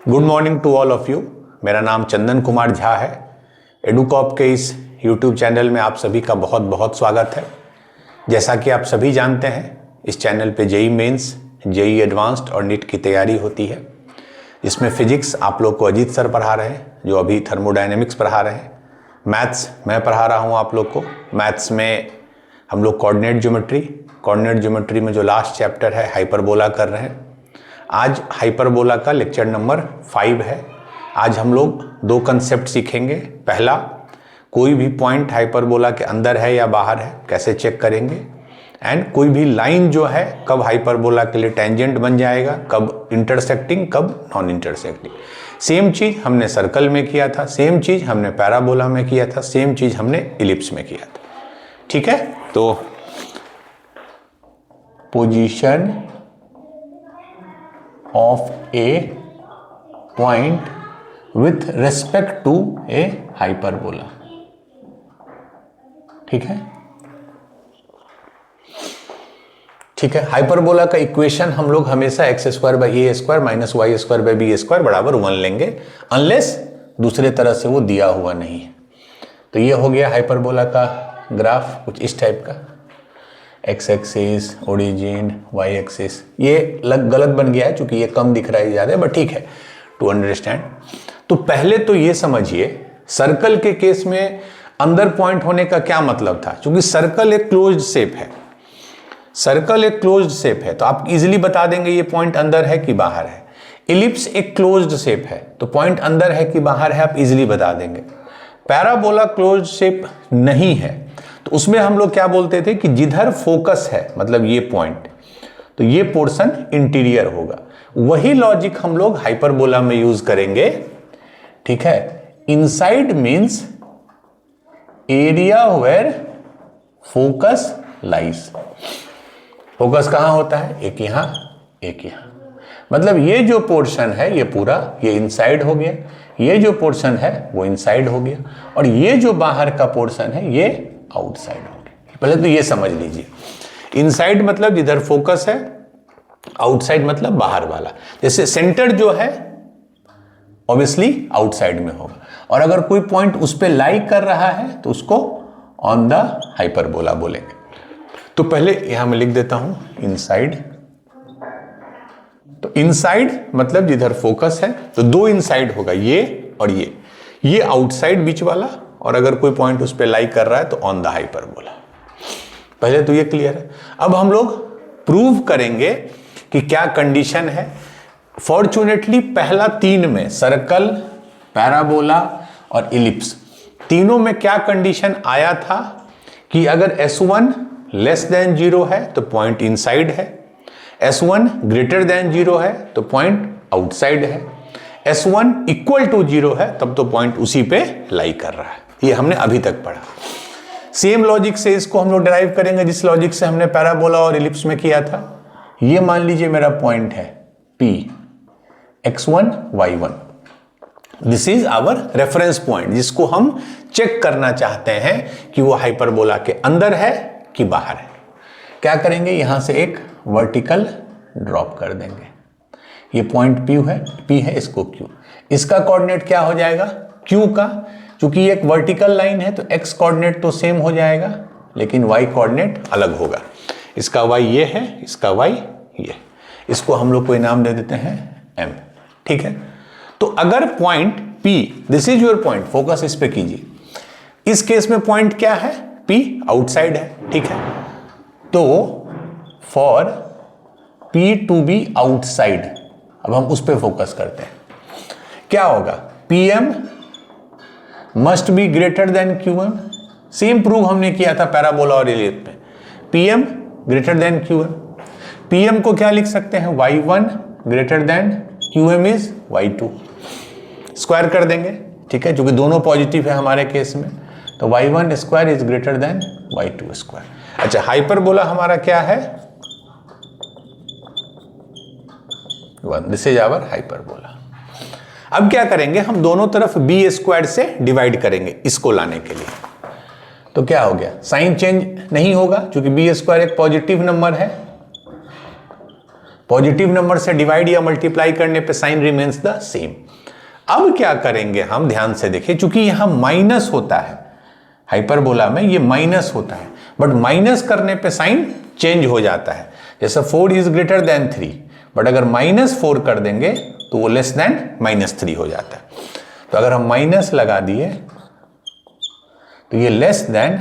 Good morning to all of you. मेरा नाम चंदन कुमार झा है। एडुकॉप के इस यूट्यूब चैनल में आप सभी का बहुत बहुत स्वागत है। जैसा कि आप सभी जानते हैं, इस चैनल पे जेई मेंस, जेई एडवांस्ड और नीट की तैयारी होती है। इसमें फिजिक्स आप लोग को अजीत सर पढ़ा रहे हैं, जो अभी थर्मोडायनेमिक्स पढ़ा रहे हैं। मैथ्स मैं पढ़ा रहा हूँ आप लोग को। मैथ्स में हम लोग कोऑर्डिनेट ज्योमेट्री में जो लास्ट चैप्टर है हाइपरबोला कर रहे हैं। आज हाइपरबोला का लेक्चर नंबर 5 है। आज हम लोग दो कंसेप्ट सीखेंगे। पहला, कोई भी पॉइंट हाइपरबोला के अंदर है या बाहर है, कैसे चेक करेंगे। एंड कोई भी लाइन जो है कब हाइपरबोला के लिए टेंजेंट बन जाएगा, कब इंटरसेक्टिंग, कब नॉन इंटरसेक्टिंग। सेम चीज हमने सर्कल में किया था, सेम चीज हमने पैराबोला में किया था, सेम चीज हमने इलिप्स में किया था। ठीक है, तो position of a point with respect to a hyperbola। ठीक है, हाइपरबोला का इक्वेशन हम लोग हमेशा x square by a square minus y square by B square बराबर 1 लेंगे, अनलेस दूसरे तरह से वो दिया हुआ नहीं है। तो ये हो गया हाइपरबोला का ग्राफ, कुछ इस टाइप का। X axis, origin, y axis. ये गलत बन गया है क्योंकि ये कम दिख रहा है ज़्यादा, बट ठीक है टू अंडरस्टैंड। तो पहले तो ये समझिए, सर्कल के केस में अंदर पॉइंट होने का क्या मतलब था। क्योंकि सर्कल एक क्लोज्ड शेप है, तो आप इजीली बता देंगे ये पॉइंट अंदर है कि बाहर है। इलिप्स एक क्लोज्ड शेप है, तो पॉइंट अंदर है कि बाहर है आप इजीली बता देंगे। पैराबोला क्लोज्ड शेप नहीं है, तो उसमें हम लोग क्या बोलते थे कि जिधर फोकस है, मतलब ये पॉइंट, तो ये पोर्शन इंटीरियर होगा। वही लॉजिक हम लोग हाइपरबोला में यूज करेंगे। ठीक है, inside means area where focus lies. Focus कहां होता है? एक यहां, एक यहां। मतलब ये जो पोर्शन है ये पूरा, ये इनसाइड हो गया। ये जो पोर्शन है वो इनसाइड हो गया, और ये जो बाहर का पोर्शन है ये आउटसाइड हो गया। पहले तो ये समझ लीजिए, इनसाइड मतलब जिधर फोकस है, आउटसाइड मतलब बाहर वाला। जैसे सेंटर जो है ऑब्वियसली आउटसाइड में होगा, और अगर कोई पॉइंट उस पर लाई कर रहा है तो उसको ऑन द हाइपरबोला बोलेंगे। तो पहले यहां मैं लिख देता हूं इनसाइड। तो इनसाइड मतलब जिधर फोकस है, तो दो इनसाइड होगा, ये और ये आउटसाइड बीच वाला, और अगर कोई पॉइंट उस पर लाई कर रहा है तो ऑन द हाइपरबोला। पहले तो ये क्लियर है। अब हम लोग प्रूव करेंगे कि क्या कंडीशन है। फॉर्चुनेटली पहला 3 में, सर्कल, पैराबोला और इलिप्स, तीनों में क्या कंडीशन आया था कि अगर S1 लेस देन 0 है तो पॉइंट इनसाइड है, S1 ग्रेटर देन 0 है तो पॉइंट आउटसाइड है, S1 इक्वल टू 0 है तब तो पॉइंट उसी पे लाई कर रहा है। ये हमने अभी तक पढ़ा। सेम लॉजिक से इसको हम लोग डिराइव करेंगे जिस लॉजिक से हमने पैराबोला और इलिप्स में किया था। ये मान लीजिए मेरा पॉइंट है P, x1, y1। This is our reference point, जिसको हम चेक करना चाहते हैं कि वो हाइपरबोला के अंदर है कि बाहर है। क्या करेंगे, यहां से एक वर्टिकल ड्रॉप कर देंगे। ये पॉइंट P है, इसको Q। इसका कोऑर्डिनेट क्या हो जाएगा? Q का, चूंकि ये एक वर्टिकल लाइन है तो x कोऑर्डिनेट तो सेम हो जाएगा, लेकिन y कोऑर्डिनेट अलग होगा। इसका y ये है, इसका y ये। इसको हम लोग कोई नाम दे देते हैं m। ठीक है, तो अगर point P, this is your point, focus इस पे कीजिए। इस केस में पॉइंट क्या है? P आउटसाइड है। ठीक है, तो for P to be outside, अब हम उस पे फोकस करते हैं। क्या होगा? PM must be greater then QM। Same prove हमने किया था पैराबोला और इलिप्स में। PM greater than QM। PM को क्या लिख सकते हैं? Y1 greater than QM is Y2। Square कर देंगे, ठीक है, क्योंकि दोनों पॉजिटिव है हमारे केस में, तो Y1 square is greater than Y2 square. अच्छा, हाइपरबोला हमारा क्या है? 1। This is our hyperbola. अब क्या करेंगे, हम दोनों तरफ b स्क्वायर से डिवाइड करेंगे इसको लाने के लिए। तो क्या हो गया? साइन चेंज नहीं होगा क्योंकि b स्क्वायर एक पॉजिटिव नंबर है, पॉजिटिव नंबर से डिवाइड या मल्टीप्लाई करने पे साइन रिमेन्स द सेम। अब क्या करेंगे हम, ध्यान से देखिए, चूंकि यहां माइनस होता है, हाइपरबोला में ये माइनस होता है, बट माइनस करने पे साइन चेंज हो जाता है। जैसे 4 इज ग्रेटर देन 3, बट अगर -4 कर देंगे तो वो लेस देन -3 हो जाता है। तो अगर हम माइनस लगा दिए तो ये लेस देन,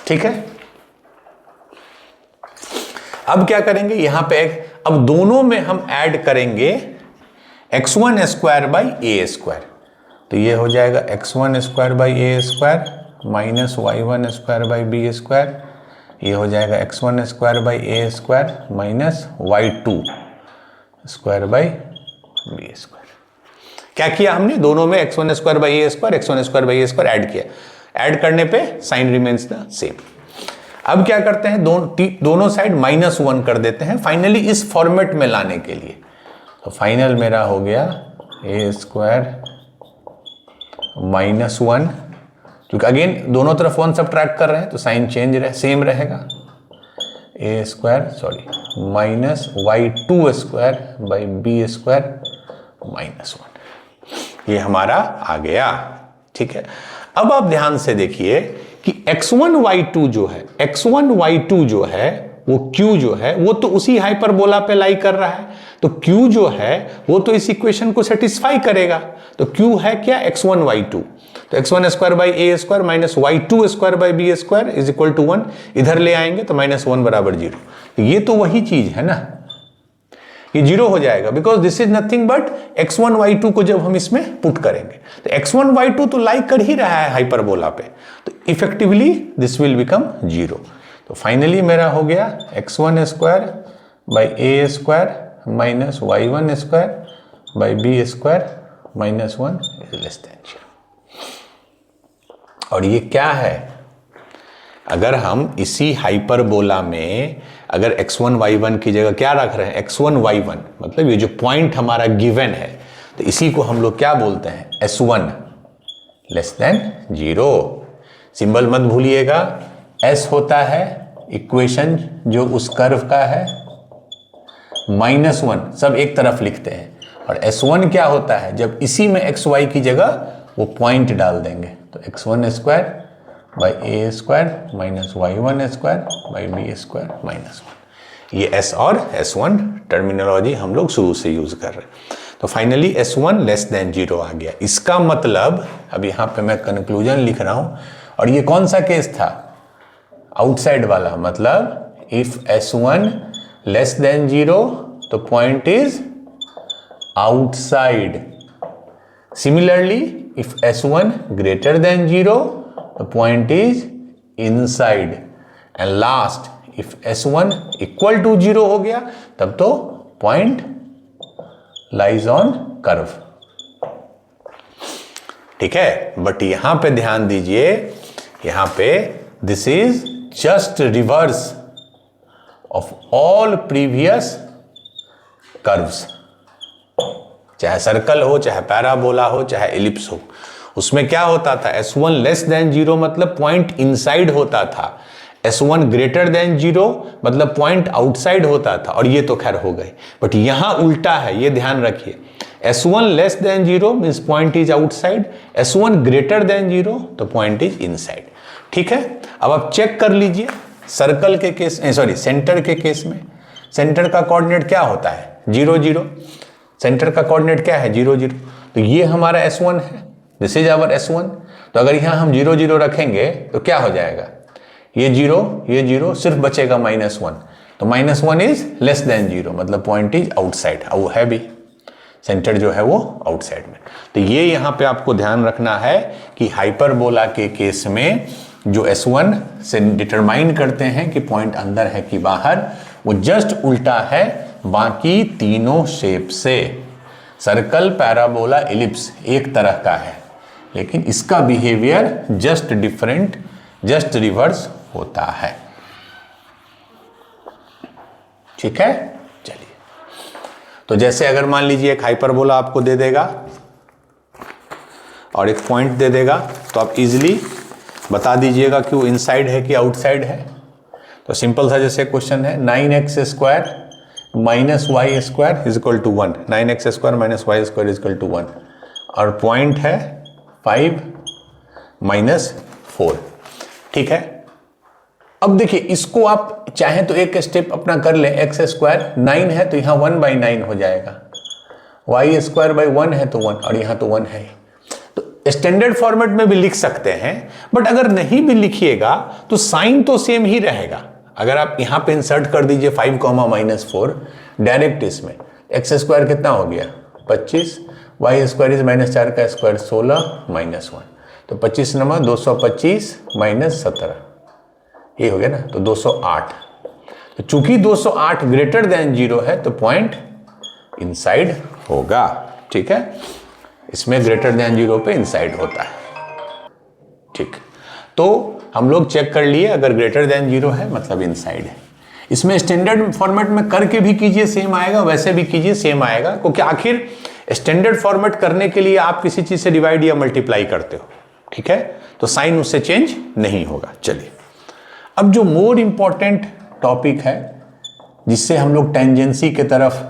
ठीक है। अब क्या करेंगे, यहां पे अब दोनों में हम ऐड करेंगे x1 square by a square, तो ये हो जाएगा x1 square by a square minus y1 square by B square, ये हो जाएगा x1 square by a square minus y2 square by B square. क्या किया हमने, दोनों में x1 square by a square, x1 square by a square add किया, add करने पे साइन रिमेन्स द सेम। अब क्या करते हैं, दोनों साइड -1 कर देते हैं फाइनली इस फॉर्मेट में लाने के लिए। तो फाइनल मेरा हो गया ए स्क्वायर -1, क्योंकि अगेन दोनों तरफ 1 सब्ट्रैक्ट कर रहे हैं तो साइन चेंज सेम रहेगा, A square sorry minus y2 square by B square -1, ये हमारा आ गया, ठीक है। अब आप ध्यान से देखिए कि x1 y2 जो है, x1 y2 जो है वो q जो है वो तो उसी हाइपरबोला पे लाई कर रहा है, तो q जो है वो तो इस इक्वेशन को सेटिस्फाई करेगा। तो q है क्या, x1 y2, तो x1 square by a square minus y2 square by B square is equal to 1, इधर ले आएंगे तो -1 बराबर 0। ये तो वही चीज है ना, ये 0 हो जाएगा, because this is nothing but x1 y2 को जब हम इसमें पुट करेंगे तो x1 y2 तो लाइक कर ही रहा है हाइपरबोला पे, तो इफेक्टिवली दिस विल बिकम 0। तो फाइनली मेरा हो गया x1 square by a square minus y1 square by B square -1 is less than 0। और ये क्या है, अगर हम इसी हाइपरबोला में अगर x1 y1 की जगह क्या रख रहे हैं, x1 y1 मतलब ये जो पॉइंट हमारा गिवन है, तो इसी को हम लोग क्या बोलते हैं, s1 लेस देन 0। सिंबल मत भूलिएगा, s होता है इक्वेशन जो उस कर्व का है, -1 सब एक तरफ लिखते हैं, और s1 क्या होता है, जब इसी में xy की जगह वो पॉइंट डाल देंगे, तो x1 square by a square minus y1 square by B square -1। ये s और s1 टर्मिनोलॉजी हम लोग शुरू से यूज कर रहे हैं। तो फाइनली s1 लेस देन 0 आ गया। इसका मतलब अब यहाँ पे मैं कंक्लूजन लिख रहा हूँ, और ये कौन सा केस था, आउटसाइड वाला, मतलब इफ s1 लेस देन 0 तो point is outside. Similarly if s1 greater than 0 the point is inside, and last if s1 equal to 0 हो गया तब तो point lies on curve, ठीक है। बट यहां पे ध्यान दीजिए, यहां पे this is just reverse of all previous curves, चाहे सर्कल हो, चाहे पैराबोला हो, चाहे एलिप्स हो, उसमें क्या होता था, s1 लेस देन 0 मतलब पॉइंट इनसाइड होता था, s1 ग्रेटर देन 0 मतलब पॉइंट आउटसाइड होता था, और ये तो खैर हो गए। बट यहां उल्टा है, ये ध्यान रखिए, s1 less than 0 means point is outside, s1 greater than 0 तो पॉइंट इज इनसाइड, ठीक है। अब आप चेक कर लीजिए सर्कल के केस, सॉरी सेंटर के केस में, सेंटर का कोऑर्डिनेट क्या होता है, 0 0, सेंटर का कोऑर्डिनेट क्या है, 0 0, तो ये हमारा s1 है, दिस इज आवर s1। तो अगर यहां हम 0 0 रखेंगे तो क्या हो जाएगा, ये 0 सिर्फ बचेगा -1, तो -1 इज लेस देन 0 मतलब पॉइंट इज आउटसाइड, वो है भी सेंटर जो है वो आउटसाइड में। तो ये यहां पे आपको ध्यान रखना है कि हाइपरबोला के केस में जो s1 से डिटरमाइन करते हैं कि पॉइंट अंदर है कि बाहर, वो जस्ट उल्टा है बाकी तीनों शेप से। सर्कल, पैराबोला, एलिप्स एक तरह का है, लेकिन इसका behaviour just different, just reverse होता है, ठीक है। चलिए, तो जैसे अगर मान लीजिए एक हाइपरबोला आपको दे देगा और एक पॉइंट दे देगा, तो आप इजीली बता दीजिएगा कि वो इनसाइड है कि आउटसाइड है। तो सिंपल सा जैसे क्वेश्चन है 9x square minus y square is equal to 1, 9x square minus y square is equal to 1 और पॉइंट है 5 माइनस 4। ठीक है, अब देखिए इसको आप चाहें तो एक स्टेप अपना कर ले, एक्स स्क्वायर 9 है तो यहाँ 1/9 हो जाएगा, वाई स्क्वायर बाई 1 है तो 1 और यहाँ तो 1 है। तो स्टैंडर्ड फॉर्मेट में भी लिख सकते हैं, बट अगर नहीं भी लिखिएगा तो साइन तो सेम ही रहेगा। अगर आप यहाँ पे इंसर्ट कर दीजिए 5, -4 डायरेक्ट, इसमें एक्स स्क्वायर कितना हो गया 25, वाई स्क्वायर इज -4 का स्क्वायर 16 -1, तो 25 नंबर 225 -17 ये हो गया ना, तो 208। तो चूंकि 208 ग्रेटर देन 0 है तो पॉइंट इनसाइड होगा। ठीक है, इसमें ग्रेटर देन 0 पे इनसाइड होता है। ठीक, तो हम लोग चेक कर लिए, अगर ग्रेटर देन 0 है मतलब इनसाइड है। इसमें स्टैंडर्ड फॉर्मेट में करके भी कीजिए सेम आएगा, वैसे भी कीजिए सेम आएगा, क्योंकि आखिर स्टैंडर्ड फॉर्मेट करने के लिए आप किसी चीज से डिवाइड या मल्टीप्लाई करते हो। ठीक है, तो साइन उससे चेंज नहीं होगा। चलिए, अब जो मोर इंपॉर्टेंट टॉपिक है जिससे हम लोग टेंजेंसी की तरफ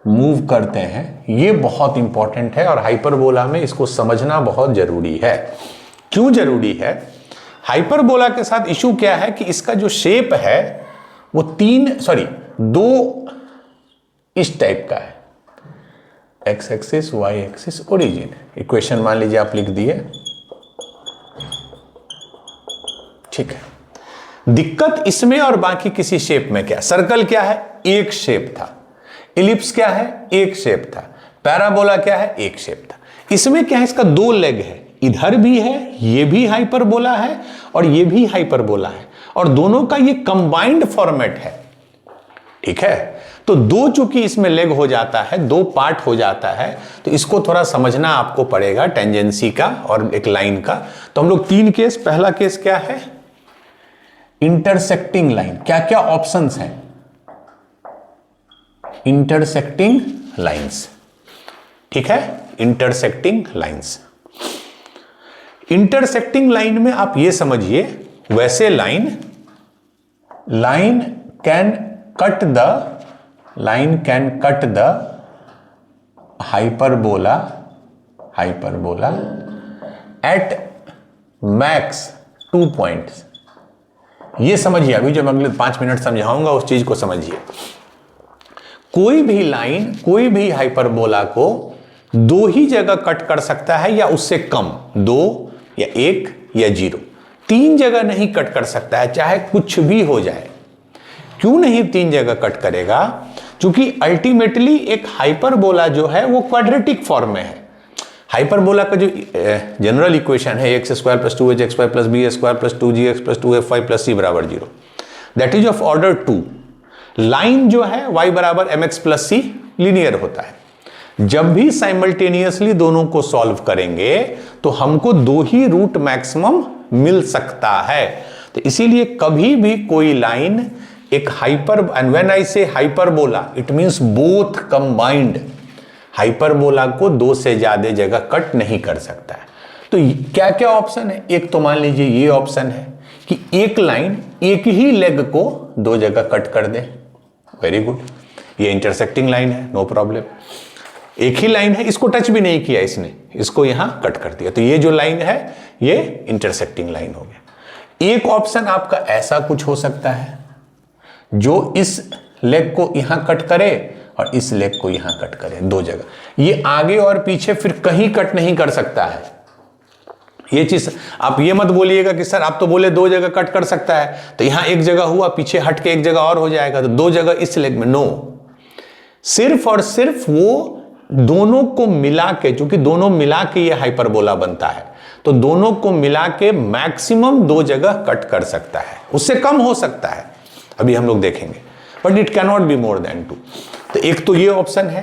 मूव करते हैं, ये बहुत इंपॉर्टेंट है और हाइपरबोला में इसको समझना बहुत जरूरी है। क्यों जरूरी है? हाइपरबोला के साथ इशू क्या है कि इसका जो शेप है वो 2 इस टाइप का है, x axis y axis origin. Equation मान लीजिए आप लिख दिए। ठीक है, दिक्कत इसमें और बाकी किसी शेप में क्या? सर्कल क्या है? एक शेप था। इलिप्स क्या है? एक शेप था। पैराबोला क्या है? एक शेप था। इसमें क्या है? इसका 2 लेग है, इधर भी है, ये भी हाइपरबोला है और ये भी हाइपरबोला है, और दोनों का ये कंबाइंड फॉर्मेट है। ठीक है, तो 2 चूंकि इसमें लेग हो जाता है, 2 पार्ट हो जाता है, तो इसको थोड़ा समझना आपको पड़ेगा, टेंजेंसी का और एक लाइन का। तो हम लोग 3 केस, पहला केस क्या है? Intersecting line. क्या क्या ऑप्शंस हैं? Intersecting lines. ठीक है, इंटरसेक्टिंग लाइंस। इंटरसेक्टिंग लाइन में आप ये समझिए, वैसे line can cut the hyperbola at max 2 points. ये समझिए, अभी जो मैं अगले 5 मिनट समझाऊंगा उस चीज को समझिए। कोई भी लाइन, कोई भी हाइपरबोला को 2 ही जगह कट कर सकता है या उससे कम, 2 या 1 या 0, 3 जगह नहीं कट कर सकता है, चाहे कुछ भी हो जाए। क्यों नहीं 3 जगह कट करेगा? क्योंकि अल्टीमेटली एक हाइपरबोला जो है वो क्वाड्रेटिक फॉर्म में है। हाइपरबोला का जो जनरल इक्वेशन है x² + 2hx² + b² + 2gx + 2fy + c = 0, that is of order 2। Line जो है y = mx + c लीनियर होता है। जब भी साइमल्टेनियसली दोनों को सॉल्व करेंगे तो हमको 2 ही रूट मैक्सिमम मिल सकता है। तो इसीलिए कभी भी कोई लाइन एक हाइपर, एंड व्हेन आई से hyperbola it means both combined, hyperbola को 2 से ज्यादा जगह कट नहीं कर सकता है। तो क्या क्या ऑप्शन है? एक तो मान लीजिए ये ऑप्शन है कि एक लाइन एक ही लेग को 2 जगह कट कर दे। वेरी गुड, ये इंटरसेक्टिंग लाइन है, नो प्रॉब्लम। एक ही लाइन है, इसको टच भी नहीं किया इसने, इसको यहां कट कर दिया, तो ये जो लाइन है ये इंटरसेक्टिंग लाइन हो गया। एक ऑप्शन आपका ऐसा कुछ हो सकता है जो इस लेग को यहां कट करे और इस लेग को यहां कट करे 2 जगह। ये आगे और पीछे फिर कहीं कट नहीं कर सकता है। ये चीज आप ये मत बोलिएगा कि सर आप तो बोले 2 जगह कट कर सकता है, तो यहां एक जगह हुआ, पीछे हट के एक जगह और हो जाएगा, तो 2 जगह इस लेग में। नो, सिर्फ और सिर्फ वो दोनों को मिला के, चूंकि दोनों मिला के ये हाइपरबोला बनता है, तो दोनों को मिला के मैक्सिमम 2 जगह कट कर सकता है, उससे कम हो सकता है, अभी हम लोग देखेंगे, but it can not be more than 2। तो एक तो ये ऑप्शन है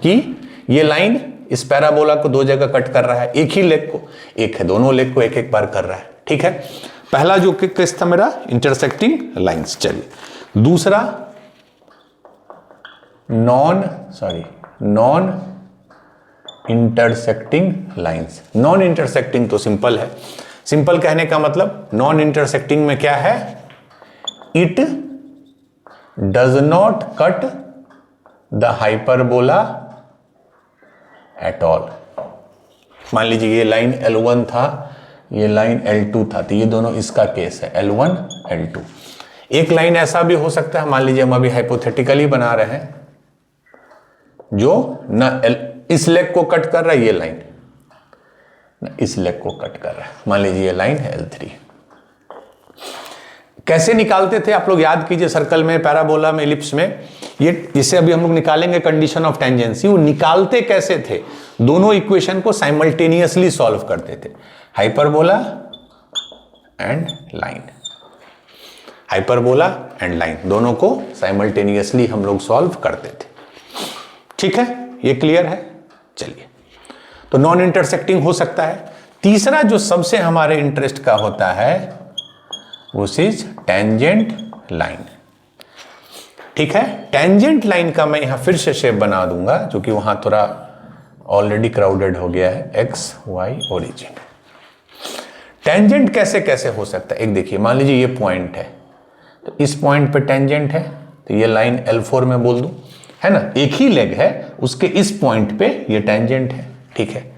कि ये लाइन इस पैराबोला को 2 जगह कट कर रहा है, एक ही लेग को, एक है दोनों लेग को एक एक बार कर रहा है। ठीक है, पहला जो केस था मेरा इंटरसेक्टिंग लाइंस। चलिए, दूसरा non intersecting lines. Non intersecting तो सिंपल है, सिंपल कहने का मतलब नॉन इंटरसेक्टिंग में क्या है? It does not cut the hyperbola at all. मान लीजिए ये लाइन L1 था, ये लाइन L2 था, तो ये दोनों इसका केस है L1 L2। एक लाइन ऐसा भी हो सकता है, मान लीजिए हम अभी हाइपोथेटिकली बना रहे हैं, जो ना इस लेग को कट कर रहा है, ये लाइन ना इस लेग को कट कर रहा है, मान लीजिए ये लाइन है L3। कैसे निकालते थे आप लोग याद कीजिए, सर्कल में, पैराबोला में, इलिप्स में, ये जिसे अभी हम लोग निकालेंगे कंडीशन ऑफ टेंजेंसी, वो निकालते कैसे थे? दोनों इक्वेशन को साइमल्टेनियसली सॉल्व करते थे, hyperbola and line, hyperbola and line, दोनों को साइमल्टेनियसली हम लोग सॉल्व करते थे। ठीक है, ये क्लियर है? चलिए, तो नॉन इंटरसेक्टिंग हो सकता है। तीसरा जो सबसे हमारे इंटरेस्ट का होता है उस इज टेंजेंट लाइन। ठीक है, टेंजेंट लाइन का मैं यहां फिर से शेप बना दूंगा, जो कि वहां थोड़ा ऑलरेडी क्राउडेड हो गया है, एक्स वाई ओरिजिन। टेंजेंट कैसे कैसे हो सकता है? एक देखिए, मान लीजिए ये पॉइंट है, तो इस पॉइंट पे टेंजेंट है, तो ये लाइन L4 में बोल दूं, है ना, एक ही लेग है, उसके इस पॉइंट पे ये टेंजेंट है। ठीक है,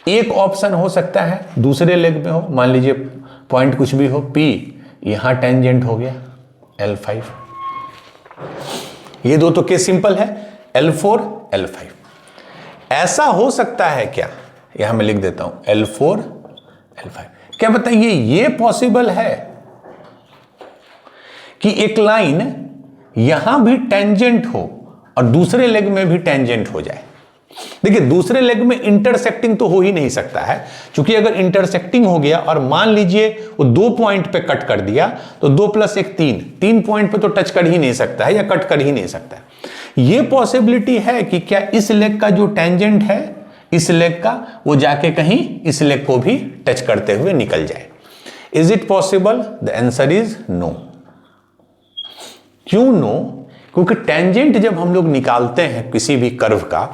एक ऑप्शन हो सकता है दूसरे लेग में हो, मान लीजिए पॉइंट कुछ भी हो, P, यहां टेंजेंट हो गया L5। ये दो तो केस सिंपल है, L4 L5। ऐसा हो सकता है क्या? यहां मैं लिख देता हूं L4 L5। क्या बताइए ये पॉसिबल है कि एक लाइन यहां भी टेंजेंट हो और दूसरे लेग में भी टेंजेंट हो जाए? देखिए, दूसरे लेग में इंटरसेक्टिंग तो हो ही नहीं सकता है, क्योंकि अगर इंटरसेक्टिंग हो गया और मान लीजिए वो 2 पॉइंट पे कट कर दिया, तो 2 + 1 3, 3 पॉइंट पे तो टच कर ही नहीं सकता है या कट कर ही नहीं सकता है। ये पॉसिबिलिटी है कि क्या इस लेग का जो टेंजेंट है इस लेग का, वो जाके कहीं इस लेग को भी टच करते हुए निकल जाए। Is it possible? The answer is no. क्यों नो? क्योंकि टेंजेंट जब हम लोग निकालते हैं किसी भी कर्व का,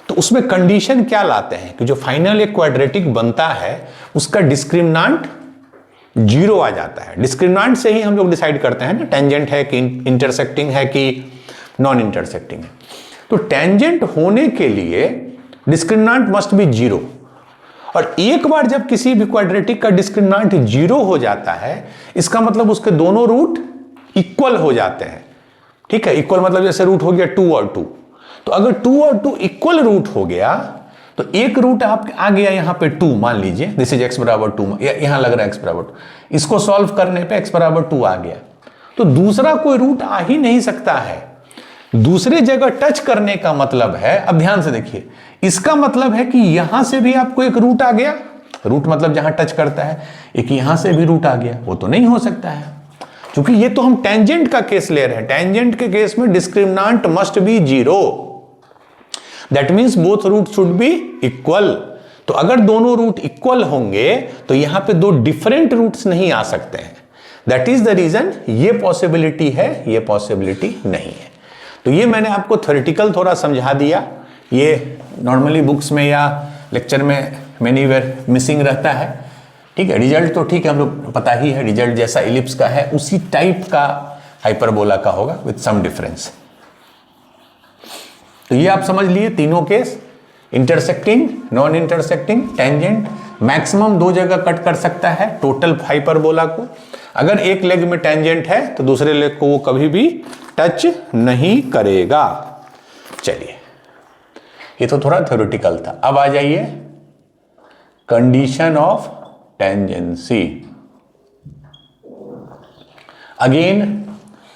तो उसमें कंडीशन क्या लाते हैं कि जो फाइनल एक क्वाड्रेटिक बनता है उसका डिस्क्रिमिनांट 0 आ जाता है। डिस्क्रिमिनांट से ही हम लोग डिसाइड करते हैं ना, टेंजेंट है कि इंटरसेक्टिंग है कि नॉन इंटरसेक्टिंग है। तो टेंजेंट होने के लिए डिस्क्रिमिनांट मस्ट बी 0, और एक बार जब किसी भी क्वाड्रेटिक का डिस्क्रिमिनांट 0 हो जाता है, इसका मतलब उसके दोनों रूट इक्वल हो जाते हैं। ठीक है, इक्वल मतलब जैसे रूट हो गया 2 और 2, तो अगर 2 और 2 इक्वल रूट हो गया, तो एक रूट आप आ गया यहां पे 2, मान लीजिए दिस इज x = 2, यहां लग रहा है x = 2, इसको सॉल्व करने पे x = 2 आ गया, तो दूसरा कोई रूट आ ही नहीं सकता है। दूसरे जगह टच करने का मतलब है, अब ध्यान से देखिए, इसका मतलब है कि यहां से भी आपको एक रूट आ गया, रूट मतलब जहां टच करता है, एक यहां से भी रूट आ गया, वो तो नहीं हो सकता है, क्योंकि ये तो हम टेंजेंट का केस ले रहे हैं। टेंजेंट के केस में discriminant must be 0, that means both root should be equal. तो अगर दोनों रूट इक्वल होंगे तो यहां पे 2 डिफरेंट रूट्स नहीं आ सकते हैं। दैट इज द रीजन ये पॉसिबिलिटी है, ये पॉसिबिलिटी नहीं है। तो ये मैंने आपको थ्योरेटिकल थोड़ा समझा दिया। ये नॉर्मली बुक्स में या लेक्चर में मेनी वेयर मिसिंग रहता है। ठीक है, रिजल्ट तो ठीक है, हम लोग पता ही है, रिजल्ट जैसा इलिप्स का है उसी टाइप का हाइपरबोला का होगा विथ सम डिफरेंस। तो ये आप समझ लिए तीनों case, intersecting, non intersecting, tangent. Maximum 2 जगह कट कर सकता है टोटल हाइपरबोला को। अगर एक लेग में टेंजेंट है तो दूसरे लेग को वो कभी भी टच नहीं करेगा। चलिए, ये तो थोड़ा थ्योरेटिकल था। अब आ जाइए कंडीशन ऑफ टेंजेंसी। अगेन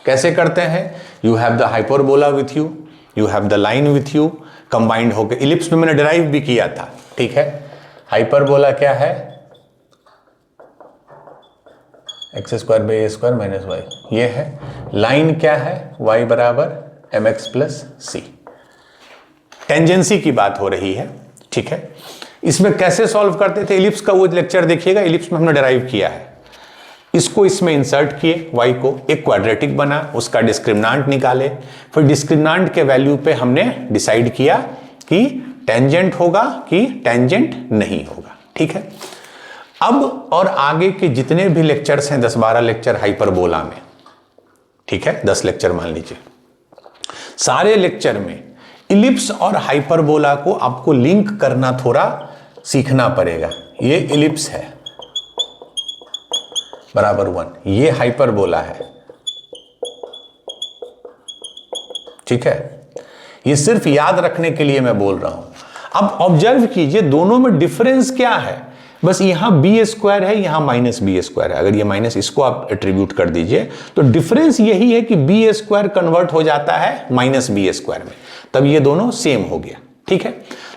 कैसे करते हैं? You have the hyperbola with you, you have the line with you, combined होकर। इलिप्स में मैंने डिराइव भी किया था। ठीक है, हाइपरबोला क्या है? x² / a² - y, ये है। लाइन क्या है? y = mx + c। टेंजेंसी की बात हो रही है। ठीक है, इसमें कैसे सॉल्व करते थे? इलिप्स का वो लेक्चर देखिएगा, इलिप्स में हमने डिराइव किया है। इसको इसमें इंसर्ट किए, y को, एक क्वाड्रेटिक बना, उसका डिस्क्रिमिनांट निकाले, फिर डिस्क्रिमिनांट के वैल्यू पे हमने डिसाइड किया कि टेंजेंट होगा कि टेंजेंट नहीं होगा। ठीक है, अब और आगे के जितने भी लेक्चर्स हैं, 10-12 लेक्चर हाइपरबोला में, ठीक है, 10 लेक्चर मान लीजिए। सारे लेक्चर में इलिप्स और हाइपरबोला को आपको लिंक करना थोड़ा सीखना पड़ेगा। ये इलिप्स है बराबर 1, ये हाइपरबोला है, ठीक है। ये सिर्फ याद रखने के लिए मैं बोल रहा हूं। अब ऑब्जर्व कीजिए दोनों में डिफरेंस क्या है, बस यहां बी स्क्वायर है, यहां माइनस बी स्क्वायर है। अगर ये माइनस इसको आप एट्रीब्यूट कर दीजिए तो डिफरेंस यही है कि बी स्क्वायर कन्वर्ट हो जाता है माइनस बी स्क्वायर में, तब ये दोनों सेम हो गया, ठीक है।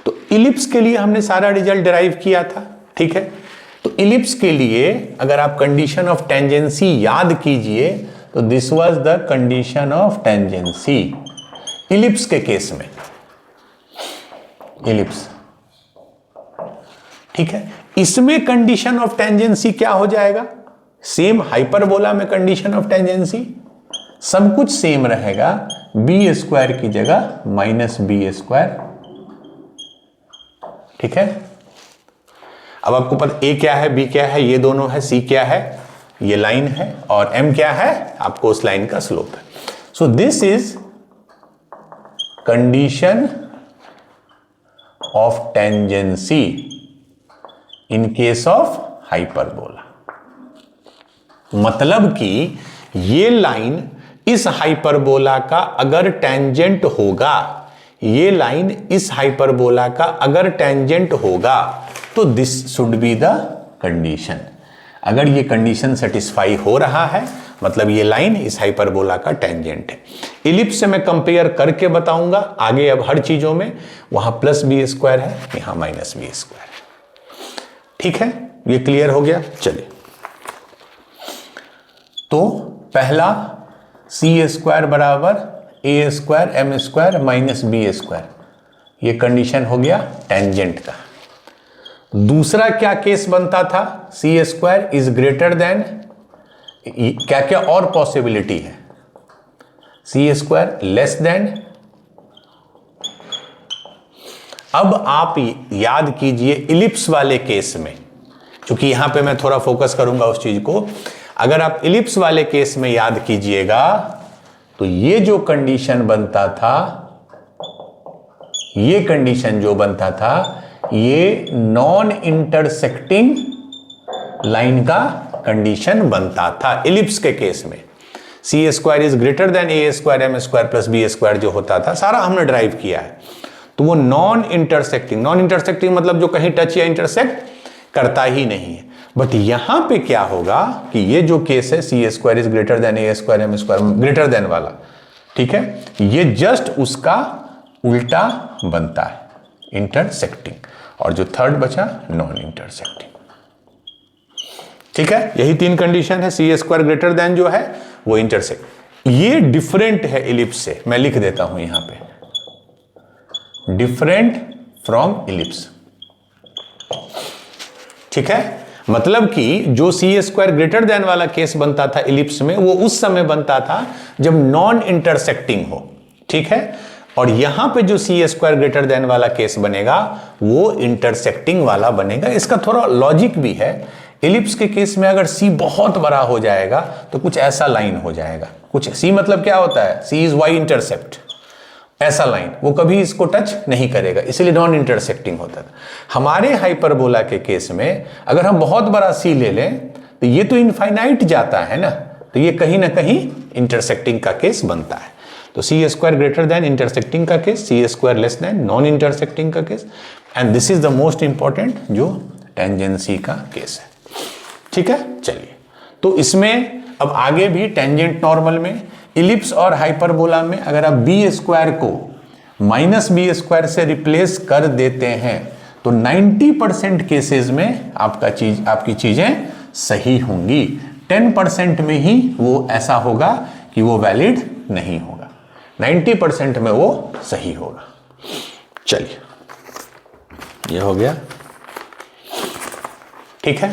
तो इलिप्स के लिए हमने सारा रिजल्ट डिराइव किया था, ठीक है। तो इलिप्स के लिए अगर आप कंडीशन ऑफ टेंजेंसी याद कीजिए तो this was the condition of tangency ellipse के केस में, इलिप्स, ठीक है। इसमें कंडीशन ऑफ टेंजेंसी क्या हो जाएगा, सेम हाइपरबोला में कंडीशन ऑफ टेंजेंसी सब कुछ सेम रहेगा, बी स्क्वायर की जगह माइनस बी स्क्वायर, ठीक है। अब आपको पता ए क्या है, बी क्या है, ये दोनों है, सी क्या है, ये लाइन है, और एम क्या है, आपको उस लाइन का स्लोप है। सो this is condition of tangency in case of hyperbola. मतलब कि ये लाइन इस हाइपरबोला का अगर टेंजेंट होगा, ये लाइन इस हाइपरबोला का अगर टेंजेंट होगा तो this should be the condition. अगर ये कंडीशन सेटिस्फाई हो रहा है मतलब ये लाइन इस हाइपरबोला का टेंजेंट है। इलिप्स से मैं कंपेयर करके बताऊंगा आगे, अब हर चीजों में वहां प्लस बी स्क्वायर है, यहां माइनस बी स्क्वायर है, ठीक है। ये क्लियर हो गया। चलिए, तो पहला सी स्क्वायर बराबर ए square M square minus B square, ये कंडीशन हो गया टेंजेंट का। दूसरा क्या केस बनता था, C square is greater than, क्या क्या और पॉसिबिलिटी है, सी स्क्वायर लेस देन। अब आप याद कीजिए इलिप्स वाले केस में, क्योंकि यहां पे मैं थोड़ा फोकस करूंगा उस चीज को, अगर आप इलिप्स वाले केस में याद कीजिएगा तो ये जो कंडीशन बनता था, ये कंडीशन जो बनता था, ये नॉन इंटरसेक्टिंग लाइन का कंडीशन बनता था इलिप्स के केस में। C square is greater than A square M square plus B square जो होता था, सारा हमने ड्राइव किया है। तो वो नॉन इंटरसेक्टिंग मतलब जो कहीं टच या इंटरसेक्ट करता ही नहीं है। बट यहां पे क्या होगा कि ये जो केस है C square is greater than A square M square greater than वाला, ठीक है, ये जस्ट उसका उल्टा बनता है, इंटरसेक्टिंग, और जो थर्ड बचा नॉन इंटरसेक्टिंग, ठीक है। यही तीन कंडीशन है, सी स्क्वायर ग्रेटर देन जो है वो इंटरसेक्ट। ये डिफरेंट है इलिप्स से, मैं लिख देता हूं यहां पे, डिफरेंट फ्रॉम इलिप्स, ठीक है। मतलब कि जो सी स्क्वायर ग्रेटर देन वाला केस बनता था इलिप्स में, वो उस समय बनता था जब नॉन इंटरसेक्टिंग हो, ठीक है। और यहां पे जो सी स्क्वायर ग्रेटर देन वाला केस बनेगा वो इंटरसेक्टिंग वाला बनेगा। इसका थोड़ा लॉजिक भी है। इलिप्स के केस में अगर सी बहुत बड़ा हो जाएगा तो कुछ ऐसा लाइन हो जाएगा, कुछ सी मतलब क्या होता है, सी इज वाई इंटरसेप्ट, ऐसा लाइन, वो कभी इसको टच नहीं करेगा, इसलिए नॉन इंटरसेक्टिंग होता था। हमारे हाइपरबोला के केस में अगर हम बहुत बड़ा सी ले लें तो ये तो इनफाइनाइट जाता है ना, तो ये कहीं ना कहीं इंटरसेक्टिंग का केस बनता है। तो सी स्क्वायर ग्रेटर देन इंटरसेक्टिंग का case, C square less than non intersecting का case, and this is the most important जो टेंजेंसी का केस है, ठीक है। चलिए, तो इसमें अब आगे भी टेंजेंट नॉर्मल में, इलिप्स और हाइपरबोला में अगर आप बी स्क्वायर को माइनस बी स्क्वायर से रिप्लेस कर देते हैं तो 90% केसेस में आपकी चीजें सही होंगी। 10% में ही वो ऐसा होगा कि वो वैलिड नहीं होगा, 90% में वो सही होगा। चलिए, ये हो गया, ठीक है।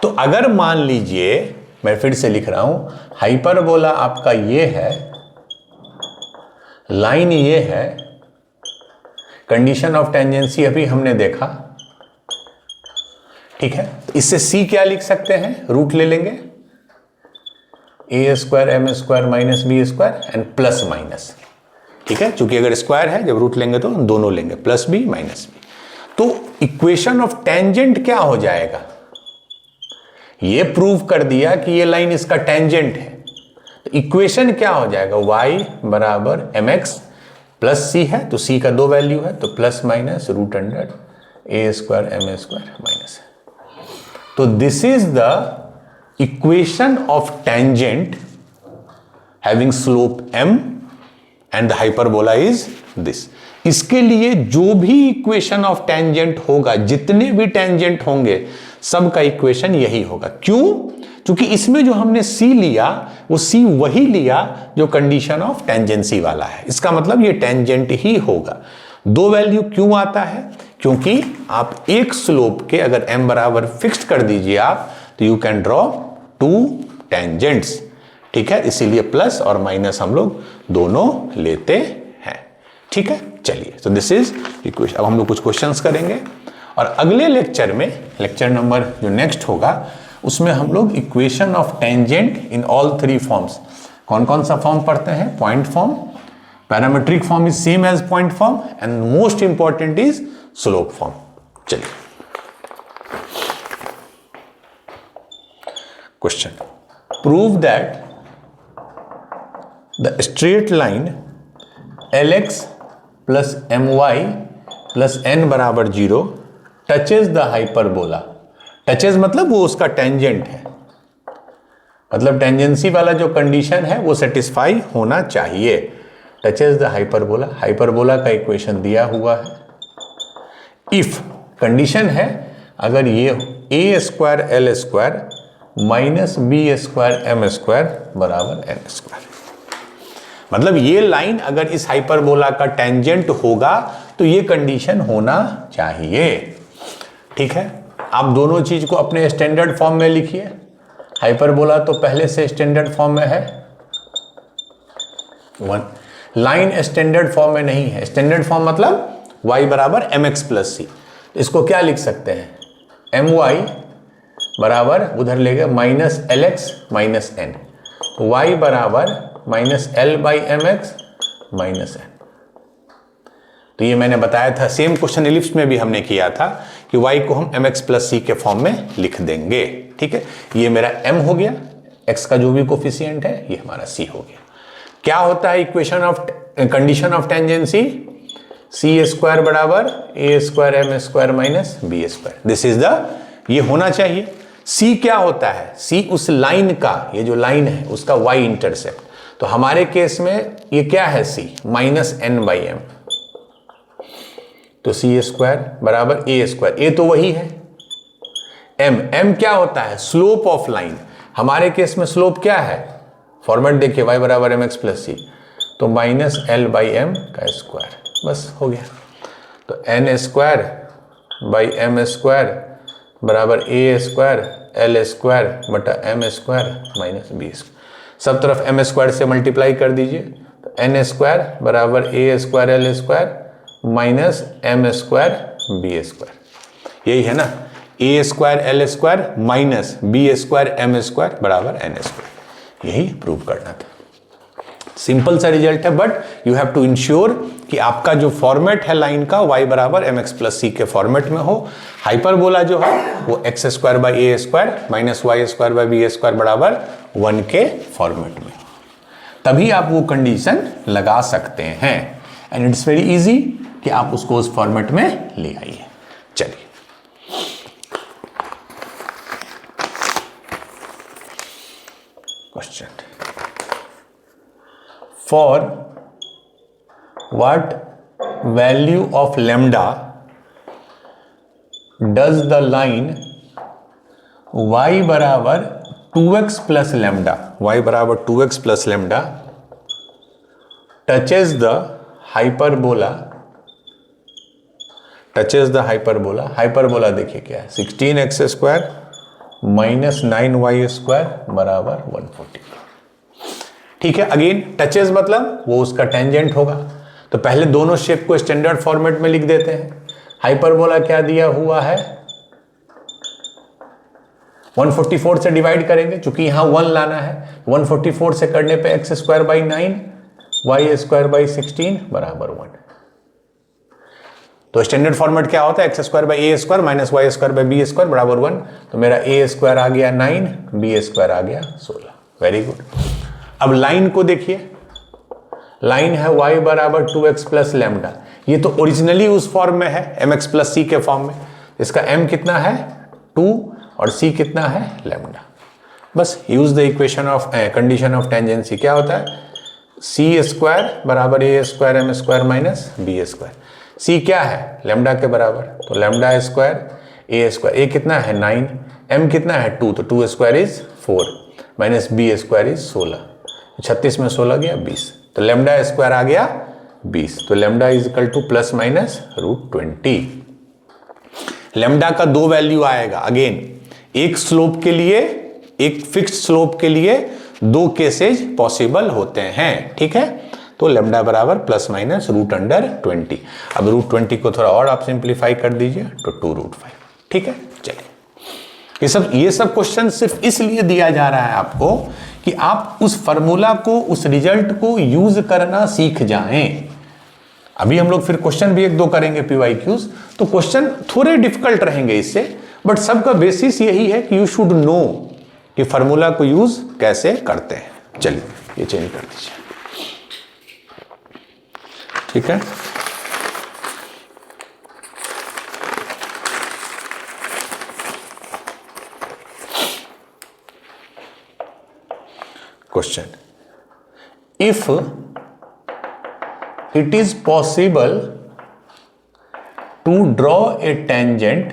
तो अगर मान लीजिए, मैं फिर से लिख रहा हूं, हाइपरबोला आपका ये है, लाइन ये है, कंडीशन ऑफ टेंजेंसी अभी हमने देखा, ठीक है। तो इससे सी क्या लिख सकते हैं, रूट ले लेंगे, A square M square minus B square and plus minus. ठीक है, चूंकि अगर स्क्वायर है जब रूट लेंगे तो दोनों लेंगे, प्लस बी माइनस बी। तो इक्वेशन ऑफ टेंजेंट क्या हो जाएगा, ये प्रूव कर दिया कि ये लाइन इसका टेंजेंट है, तो इक्वेशन क्या हो जाएगा, y बराबर एम एक्स प्लस सी है, तो सी का दो वैल्यू है, तो प्लस माइनस रूट अंडर ए स्क्वायर एम स्क्वायर माइनस। तो this is the equation of tangent having slope m and the hyperbola is this. इसके लिए जो भी इक्वेशन ऑफ टेंजेंट होगा, जितने भी टेंजेंट होंगे सबका इक्वेशन यही होगा। क्यों? क्योंकि इसमें जो हमने c लिया वो c वही लिया जो कंडीशन ऑफ टेंजेंसी वाला है, इसका मतलब ये टेंजेंट ही होगा। दो वैल्यू क्यों आता है? क्योंकि आप एक स्लोप के अगर m बराबर फिक्स्ड कर दीजिए आप, तो you can draw two tangents. ठीक है, इसीलिए प्लस और माइनस हम लोग दोनों लेते हैं। ठीक है, चलिए, तो दिस इज इक्वेशन। अब हम लोग कुछ क्वेश्चंस करेंगे और अगले लेक्चर में, लेक्चर नंबर जो नेक्स्ट होगा, उसमें हम लोग equation of tangent in all three forms, कौन कौन सा फॉर्म पढ़ते हैं, point form, parametric form is same as point form and most important is slope form. चलिए, question, prove that the straight line Lx plus my plus n बराबर 0 touches the hyperbola. Touches मतलब वो उसका tangent है, मतलब tangency वाला जो condition है वो सेटिस्फाई होना चाहिए। टचेज द हाइपरबोला, हाइपरबोला का इक्वेशन दिया हुआ है। इफ कंडीशन है अगर ये A square L square minus B square M square बराबर एन स्क्वायर, मतलब ये लाइन अगर इस हाइपरबोला का टेंजेंट होगा तो ये कंडीशन होना चाहिए। ठीक है, आप दोनों चीज को अपने स्टैंडर्ड फॉर्म में लिखिए। हाइपरबोला तो पहले से स्टैंडर्ड फॉर्म में है, लाइन स्टैंडर्ड फॉर्म में नहीं है। स्टैंडर्ड फॉर्म मतलब y बराबर एम एक्स प्लस सी, इसको क्या लिख सकते हैं, एम वाई बराबर उधर ले गए minus L X minus N, Y बराबर minus L by M X minus N. तो ये मैंने बताया था, सेम क्वेश्चन इलिप्स में भी हमने किया था कि y को हम एम एक्स प्लस सी के फॉर्म में लिख देंगे। ठीक है, ये मेरा m हो गया, x का जो भी कोफिशिएंट है, ये हमारा c हो गया। क्या होता है equation of condition of tangency, C square बराबर ए square M square minus B square, this is the, ये होना चाहिए। c क्या होता है, c उस लाइन का, ये जो लाइन है उसका y इंटरसेप्ट, तो हमारे केस में ये क्या है, c minus n by m, तो सी स्क्वायर बराबर ए स्क्वायर, ए तो वही है, m क्या होता है, स्लोप ऑफ लाइन, हमारे केस में स्लोप क्या है, फॉर्मेट देखिए y बराबर एम एक्स प्लस सी, तो माइनस एल बाई एम का स्क्वायर, बस हो गया। तो N square by m square बराबर ए स्क्वायर एल स्क्वायर बटा m square minus B square, सब तरफ एम स्क्वायर से मल्टीप्लाई कर दीजिए, तो एन स्क्वायर बराबर ए square L square minus M square B square, यही है ना, A square L square minus B square M square बराबर एन स्क्वायर, यही प्रूव करना था। सिंपल सा रिजल्ट है, but you have to ensure कि आपका जो फॉर्मेट है लाइन का y बराबर एम एक्स प्लस सी के फॉर्मेट में हो। हाइपरबोला जो है वो x square by a square minus y square by B square बराबर 1 के फॉर्मेट में, तभी आप वो कंडीशन लगा सकते हैं। एंड इट्स वेरी इजी कि आप उसको उस फॉर्मेट में ले आइए। चलिए, question, for what value of lambda does the line y बराबर 2x प्लस लैम्डा, y बराबर 2x plus lambda touches the hyperbola, touches the hyperbola, hyperbola देखिए क्या है, 16x square minus 9y square बराबर 140। ठीक है, अगेन टचेज मतलब वो उसका टेंजेंट होगा, तो पहले दोनों शेप को स्टैंडर्ड फॉर्मेट में लिख देते हैं। हाइपरबोला क्या दिया हुआ है, 144 से डिवाइड करेंगे, चूंकि यहां 1 लाना है, 144 से करने पे x square by 9 y square by 16 बराबर 1। तो स्टैंडर्ड फॉर्मेट क्या होता है, x square by a square minus y square by B square बराबर 1। तो मेरा ए स्क्वायर आ गया 9, बी स्क्वायर आ गया 16। Very good. अब लाइन को देखिए, लाइन है y बराबर 2x प्लस लैम्डा। ये तो ओरिजिनली उस फॉर्म में है, mx प्लस c के फॉर्म में। इसका m कितना है 2 और c कितना है लैम्डा। बस use the equation of condition of tangency. क्या होता है, c स्क्वायर बराबर a square m square minus B square. c क्या है लैम्डा के बराबर, तो lambda square a square, a कितना है 9, m कितना है 2, तो 2 square is 4 minus B square is 16। 36 में 16 गया 20, तो लैम्डा स्क्वायर आ गया 20। तो lambda is equal two plus minus √20। Lambda का दो वैल्यू आएगा, अगेन एक स्लोप के लिए, एक फिक्स्ड स्लोप के लिए दो केसेज पॉसिबल होते हैं, ठीक है। तो लैम्डा बराबर प्लस माइनस √20। अब √20 को थोड़ा और आप सिंप्लीफाई कर दीजिए तो 2√5, ठीक है। चलिए, ये सब क्वेश्चन सिर्फ इसलिए दिया जा रहा है आपको कि आप उस फॉर्मूला को, उस रिजल्ट को यूज करना सीख जाएं। अभी हम लोग फिर क्वेश्चन भी एक दो करेंगे PYQs, तो क्वेश्चन थोड़े डिफिकल्ट रहेंगे इससे, बट सबका बेसिस यही है कि यू शुड नो कि फॉर्मूला को यूज कैसे करते हैं। चलिए ये चेंज कर दीजिए, ठीक है। Question: If it is possible to draw a tangent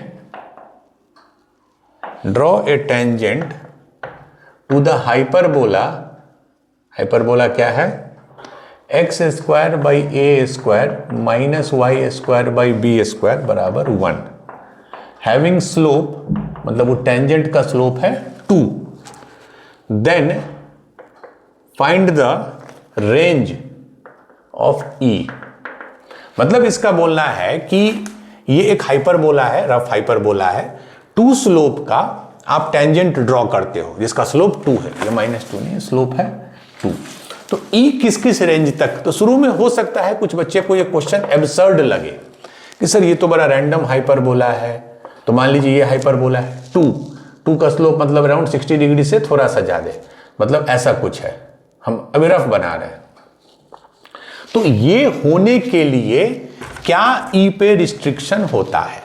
to the hyperbola क्या है, x square by a square minus y square by B square बराबर 1, हैविंग स्लोप, मतलब वो टेंजेंट का स्लोप है 2, then find the range of E। मतलब इसका बोलना है कि ये एक हाइपरबोला है, रफ हाइपरबोला है, 2 स्लोप का आप टेंजेंट ड्रॉ करते हो जिसका स्लोप 2 है, ये -2 नहीं, स्लोप है 2। तो E किस किस रेंज तक, तो शुरू में हो सकता है कुछ बच्चे को ये क्वेश्चन एब्सर्ड लगे कि सर ये तो बड़ा रैंडम हाइपरबोला है। तो मान लीजिए ये हाइपरबोला है 2 का स्लोप मतलब अराउंड 60 डिग्री से थोड़ा सा ज्यादा, मतलब ऐसा कुछ है, हम अभी रफ बना रहे हैं। तो ये होने के लिए क्या E पे रिस्ट्रिक्शन होता है,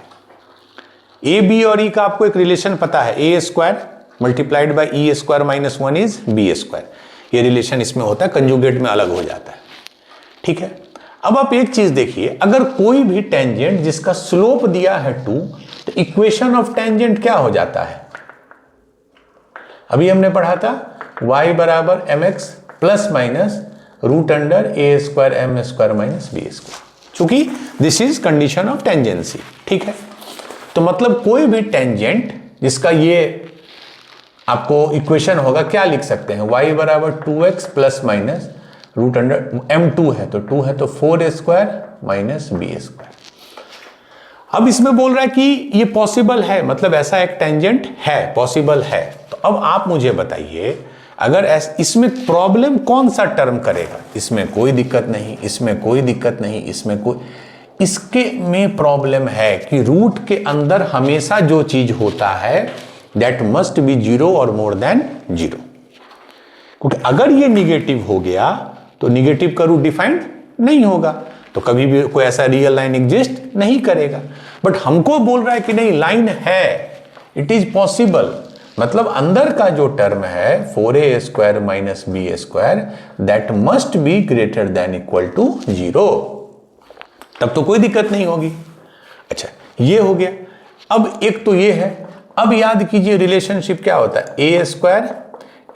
ए बी और E का आपको एक रिलेशन पता है, a square multiplied by e square minus 1 is b square, ये रिलेशन इसमें होता है, कंजुगेट में अलग हो जाता है, ठीक है। अब आप एक चीज देखिए, अगर कोई भी टेंजेंट जिसका स्लोप दिया है 2, तो इक्वेशन ऑफ टेंजेंट क्या हो जाता है, अभी हमने पढ़ा था y बराबर mx plus minus √a square m square minus b square, चूंकि this is condition of tangency, ठीक है। तो मतलब कोई भी टेंजेंट जिसका ये आपको इक्वेशन होगा, क्या लिख सकते हैं, y बराबर 2x प्लस माइनस √m2 है तो 2 है तो 4a square minus b square. अब इसमें बोल रहा है कि ये पॉसिबल है, मतलब ऐसा एक टेंजेंट है, पॉसिबल है। तो अब आप मुझे बताइए, अगर इसमें प्रॉब्लम कौन सा टर्म करेगा, इसमें कोई दिक्कत नहीं, इसमें कोई दिक्कत नहीं, इसमें कोई, इसके में प्रॉब्लम है कि रूट के अंदर हमेशा जो चीज होता है दैट मस्ट बी 0 और मोर देन 0, क्योंकि अगर ये निगेटिव हो गया तो निगेटिव का रूट डिफाइंड नहीं होगा, तो कभी भी कोई ऐसा रियल लाइन एग्जिस्ट नहीं करेगा। बट हमको बोल रहा है कि नहीं, लाइन है, इट इज पॉसिबल, मतलब अंदर का जो टर्म है 4a square minus B square that must be greater than equal to 0, तब तो कोई दिक्कत नहीं होगी। अच्छा, ये हो गया। अब एक तो ये है, अब याद कीजिए रिलेशनशिप क्या होता है, a square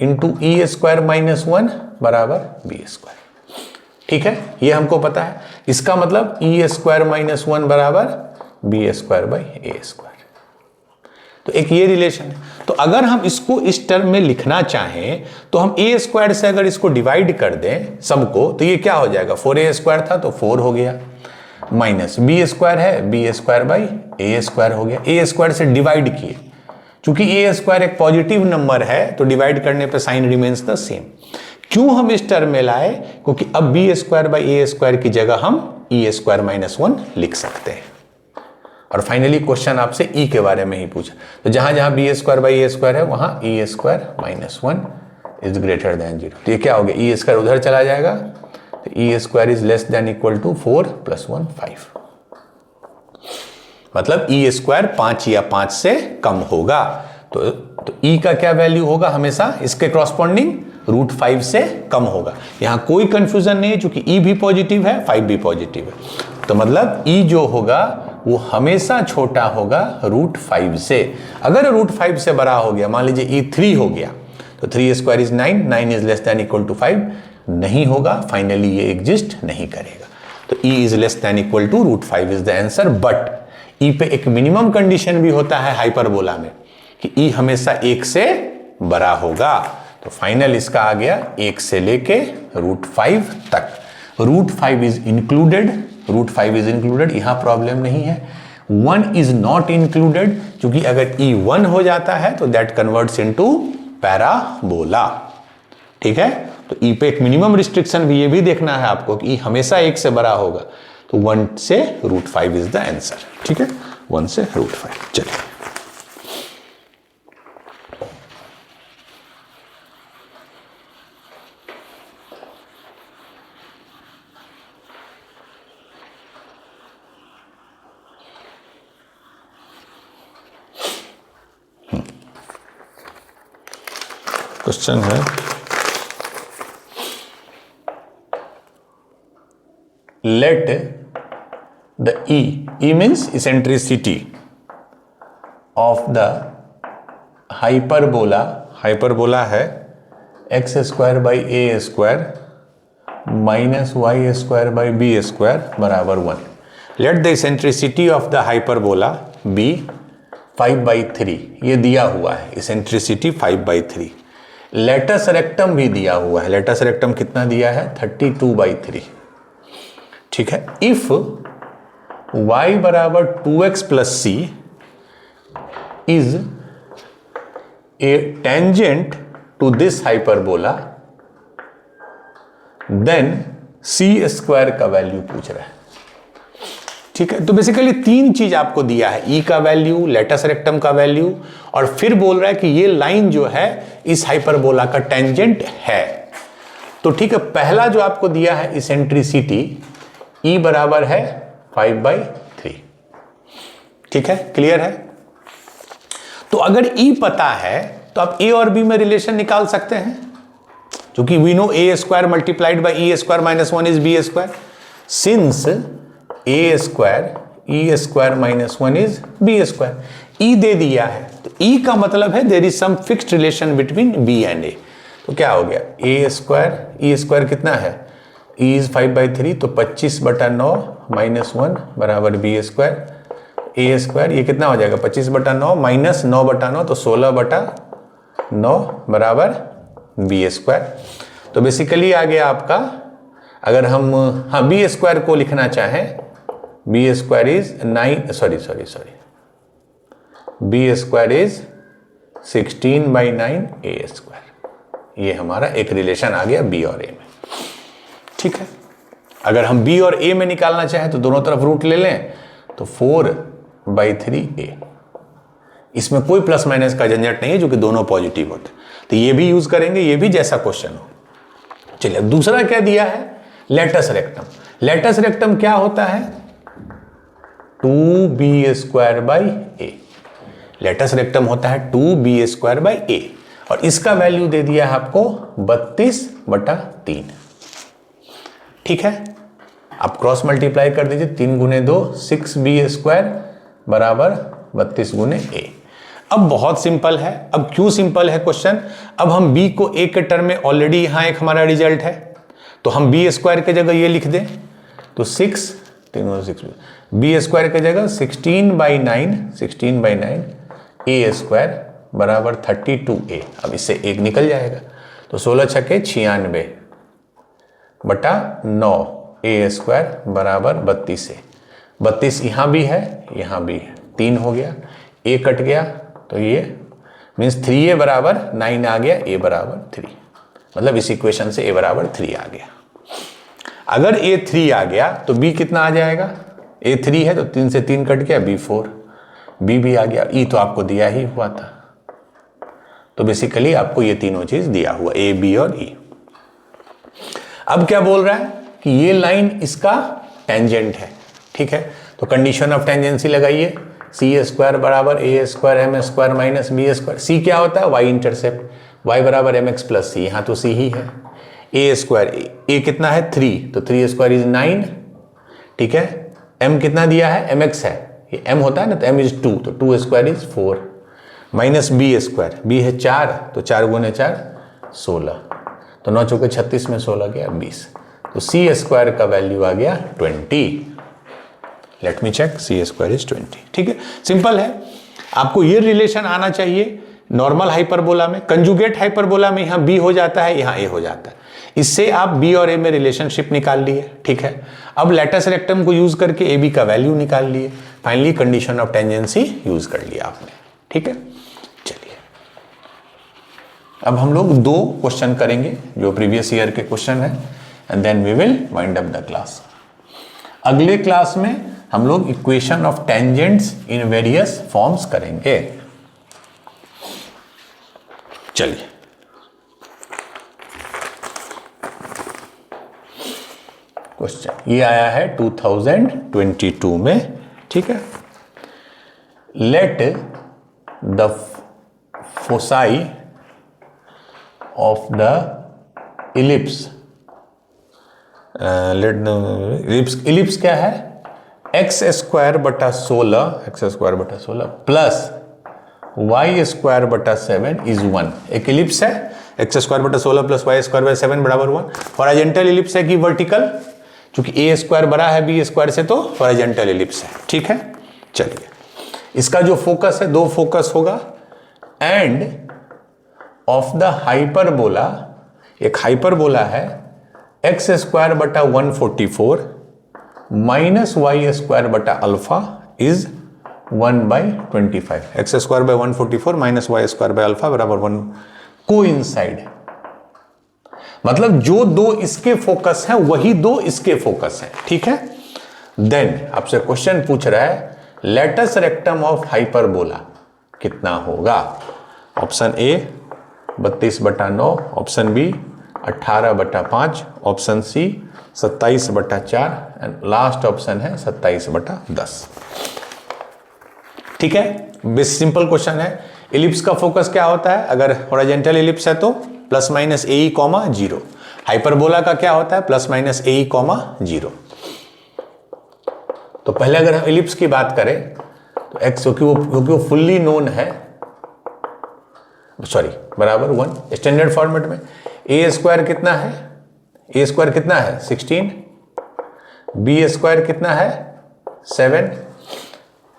into E square minus 1 बराबर बी स्क्वायर, ठीक है, ये हमको पता है। इसका मतलब ई स्क्वायर माइनस 1 बराबर b square by a square, तो एक ये रिलेशन है। तो अगर हम इसको इस टर्म में लिखना चाहें तो हम ए स्क्वायर से अगर इसको डिवाइड कर दें सबको, तो ये क्या हो जाएगा, 4a स्क्वायर था तो 4 हो गया, माइनस बी स्क्वायर है, b square by a square हो गया, ए स्क्वायर से डिवाइड किए चूंकि ए स्क्वायर एक पॉजिटिव नंबर है तो डिवाइड करने पे साइन रिमेन्स द सेम। क्यों हम इस टर्म में लाए? क्योंकि अब b square by a square की जगह हम ई स्क्वायर माइनस 1 लिख सकते हैं। और फाइनली क्वेश्चन आपसे ई के बारे में ही पूछा, तो जहां जहां b square by a square है वहां e square minus 1 is greater than 0। तो ये क्या हो गया? ई स्क्वायर उधर चला जाएगा, तो e square is less than equal to 4 + 1 5। मतलब ई स्क्वायर 5 या 5 से कम होगा। तो ई का क्या वैल्यू होगा? हमेशा इसके क्रॉसपॉन्डिंग √5 से कम होगा। यहां कोई कंफ्यूजन नहीं है, चूंकि ई भी पॉजिटिव है 5 भी पॉजिटिव है। तो मतलब ई जो होगा वो हमेशा छोटा होगा √5 से। अगर √5 से बड़ा हो गया, मान लीजिए ई 3 हो गया, तो 3 square is 9, 9 is less than equal to 5 नहीं होगा। फाइनली ये एग्जिस्ट नहीं करेगा। तो e is less than equal to √5 is the answer. But e पे एक मिनिमम कंडीशन भी होता है हाइपरबोला में कि ई हमेशा 1 से बड़ा होगा। तो फाइनल इसका आ गया 1 से लेके √5 तक। √5 इज इंक्लूडेड, √5 इज इंक्लूडेड, यहां प्रॉब्लम नहीं है। 1 इज नॉट इंक्लूडेड, क्योंकि अगर ई 1 हो जाता है तो दैट कन्वर्ट्स इनटू पैराबोला। ठीक है, तो ई पे एक मिनिमम रिस्ट्रिक्शन भी ये भी देखना है आपको कि ई हमेशा 1 से बड़ा होगा। तो 1 से √5 इज द आंसर। ठीक है, 1 से √5। चलिए क्वेश्चन है, let the e means eccentricity of the hyperbola, hyperbola है x square by a square minus y square by B square बराबर 1। Let the eccentricity of the hyperbola be 5/3, ये दिया हुआ है इसेंट्रिसिटी 5/3। लेटस रेक्टम भी दिया हुआ है, लेटस रेक्टम कितना दिया है? 32/3। ठीक है, इफ y बराबर 2x + c is a tangent to this hyperbola, then c square का वैल्यू पूछ रहा है। ठीक है, तो बेसिकली 3 चीज आपको दिया है, ई का वैल्यू, लेटस रेक्टम का वैल्यू, और फिर बोल रहा है कि ये लाइन जो है इस हाइपरबोला का टेंजेंट है। तो ठीक है, पहला जो आपको दिया है इसेंट्रिसिटी ई बराबर है 5/3। ठीक है, क्लियर है? तो अगर ई पता है तो आप ए और बी में रिलेशन निकाल सकते हैं, क्योंकि we know a square multiplied by e square minus 1 is b square. Since a square e square minus 1 is b square, e दे दिया है, तो ई का मतलब है there is some fixed relation between b and a. तो क्या हो गया? ए स्क्वायर ई स्क्वायर कितना है? ई इज 5/3, तो 25/9 माइनस 1 बराबर बी स्क्वायर। ए स्क्वायर ये कितना हो जाएगा? 25/9 माइनस 9/9, तो 16/9 बराबर बी स्क्वायर। तो बेसिकली आ गया आपका, अगर हम बी स्क्वायर को लिखना चाहें, b square is 9 b square is 16/9 a square. ये हमारा एक रिलेशन आ गया बी और ए में। ठीक है, अगर हम बी और ए में निकालना चाहें तो दोनों तरफ रूट ले लें, तो 4/3 ए। इसमें कोई प्लस माइनस का झंझट नहीं है, जो कि दोनों पॉजिटिव होते हैं। तो ये भी यूज करेंगे, ये भी जैसा क्वेश्चन हो। चलिए, दूसरा क्या दिया है? Latus rectum. लेटस रेक्टम क्या होता है? 2b² a। लेटस रेक्टम होता है 2b² a, और इसका वैल्यू दे दिया है आपको 32/3। ठीक है, आप क्रॉस मल्टीप्लाई कर दीजिए, 3 × 2 6b² बराबर 32 × a। अब बहुत सिंपल है। अब क्यों सिंपल है क्वेश्चन? अब हम b को a के टर्म में ऑलरेडी यहां एक हमारा रिजल्ट है, तो हम b² के जगह ये लिख दें, तो 6 बी स्क्वायर की जगह 16/9 ए स्क्वायर बराबर 32a। अब इससे 1 निकल जाएगा, तो 16 × 6 = 96/9 ए स्क्वायर बराबर 32 है। 32 यहां भी है, यहां भी है, 3 हो गया, ए कट गया, तो ये मीन्स 3a बराबर 9 आ गया, a बराबर 3, मतलब इस इक्वेशन से a बराबर 3 आ गया। अगर a 3 आ गया तो b कितना आ जाएगा, a 3 है तो 3 से 3 कट गया, b 4, b भी आ गया, e तो आपको दिया ही हुआ था। तो बेसिकली आपको ये तीनों चीज दिया हुआ, a, b और e। अब क्या बोल रहा है कि ये लाइन इसका टेंजेंट है, ठीक है। तो कंडीशन ऑफ टेंजेंसी लगाइए, सी स्क्वायर बराबर ए square M square minus B square. C क्या होता है, वाई इंटरसेप्ट, वाई बराबर एम एक्स प्लस सी, यहाँ तो सी ही है। ए स्क्वायर, ए कितना है 3, तो 3 स्क्वायर इज 9, ठीक है। एम कितना दिया है, एम एक्स है, ये एम होता है ना, तो एम इज 2, तो 2 square is 4, minus B square, b है 4, तो 4 गुने 4 16, तो 9 चौके 36 में 16 गया 20, तो सी स्क्वायर का वैल्यू आ गया 20। Let me check, c square is 20, ठीक है। सिंपल है, आपको ये रिलेशन आना चाहिए। नॉर्मल हाइपरबोला में, कंजुगेट हाइपरबोला में यहाँ बी हो जाता है, यहाँ ए हो जाता है, इससे आप बी और ए में रिलेशनशिप निकाल लिए, ठीक है। अब लेटस रेक्टम को यूज करके ए बी का वैल्यू निकाल लिए, finally condition of tangency use कर लिया आपने, ठीक है। चलिए अब हम लोग 2 क्वेश्चन करेंगे जो प्रीवियस ईयर के क्वेश्चन है, and then we will wind up the class. अगले क्लास में हम लोग equation of tangents in various forms करेंगे। चलिए क्वेश्चन ये आया है 2022 में, ठीक है। Let the foci of the ellipse, ellipse क्या है, एक्स स्क्वायर बटा 16 प्लस वाई स्क्वायर बटा 7 इज 1। एक इलिप्स है, एक्स स्क्वायर बटा 16 प्लस वाई स्क्वायर बटा 7 बराबर 1। हॉरिजॉन्टल इलिप्स है कि वर्टिकल, क्योंकि ए स्क्वायर बड़ा है बी स्क्वायर से, तो हॉरिजॉन्टल इलिप्स है, ठीक है। चलिए इसका जो फोकस है, 2 फोकस होगा, एंड ऑफ द हाइपरबोला, एक हाइपरबोला है एक्स स्क्वायर बटा 144 माइनस वाई स्क्वायर बटा alpha is 1/25। X square by 144 minus y square by alpha बराबर 1 कोइंसाइड, मतलब जो 2 इसके फोकस हैं वही 2 इसके फोकस हैं, ठीक है। देन आपसे क्वेश्चन पूछ रहा है लेटस रेक्टम ऑफ हाइपरबोला कितना होगा। Option A 32/9, option B 18/5, option C 27/4 and last option है 27/10, ठीक है। सिंपल क्वेश्चन है। इलिप्स का फोकस क्या होता है, अगर हॉरिजॉन्टल इलिप्स है तो plus minus a e comma 0। Hyperbola का क्या होता है, plus minus a e comma 0। तो पहले अगर हम इलिप्स की बात करें तो एक्स, क्योंकि वो फुल्ली नोन है, सॉरी बराबर 1 स्टैंडर्ड फॉर्मेट में। ए स्क्वायर कितना है, ए स्क्वायर कितना है 16, बी स्क्वायर कितना है 7,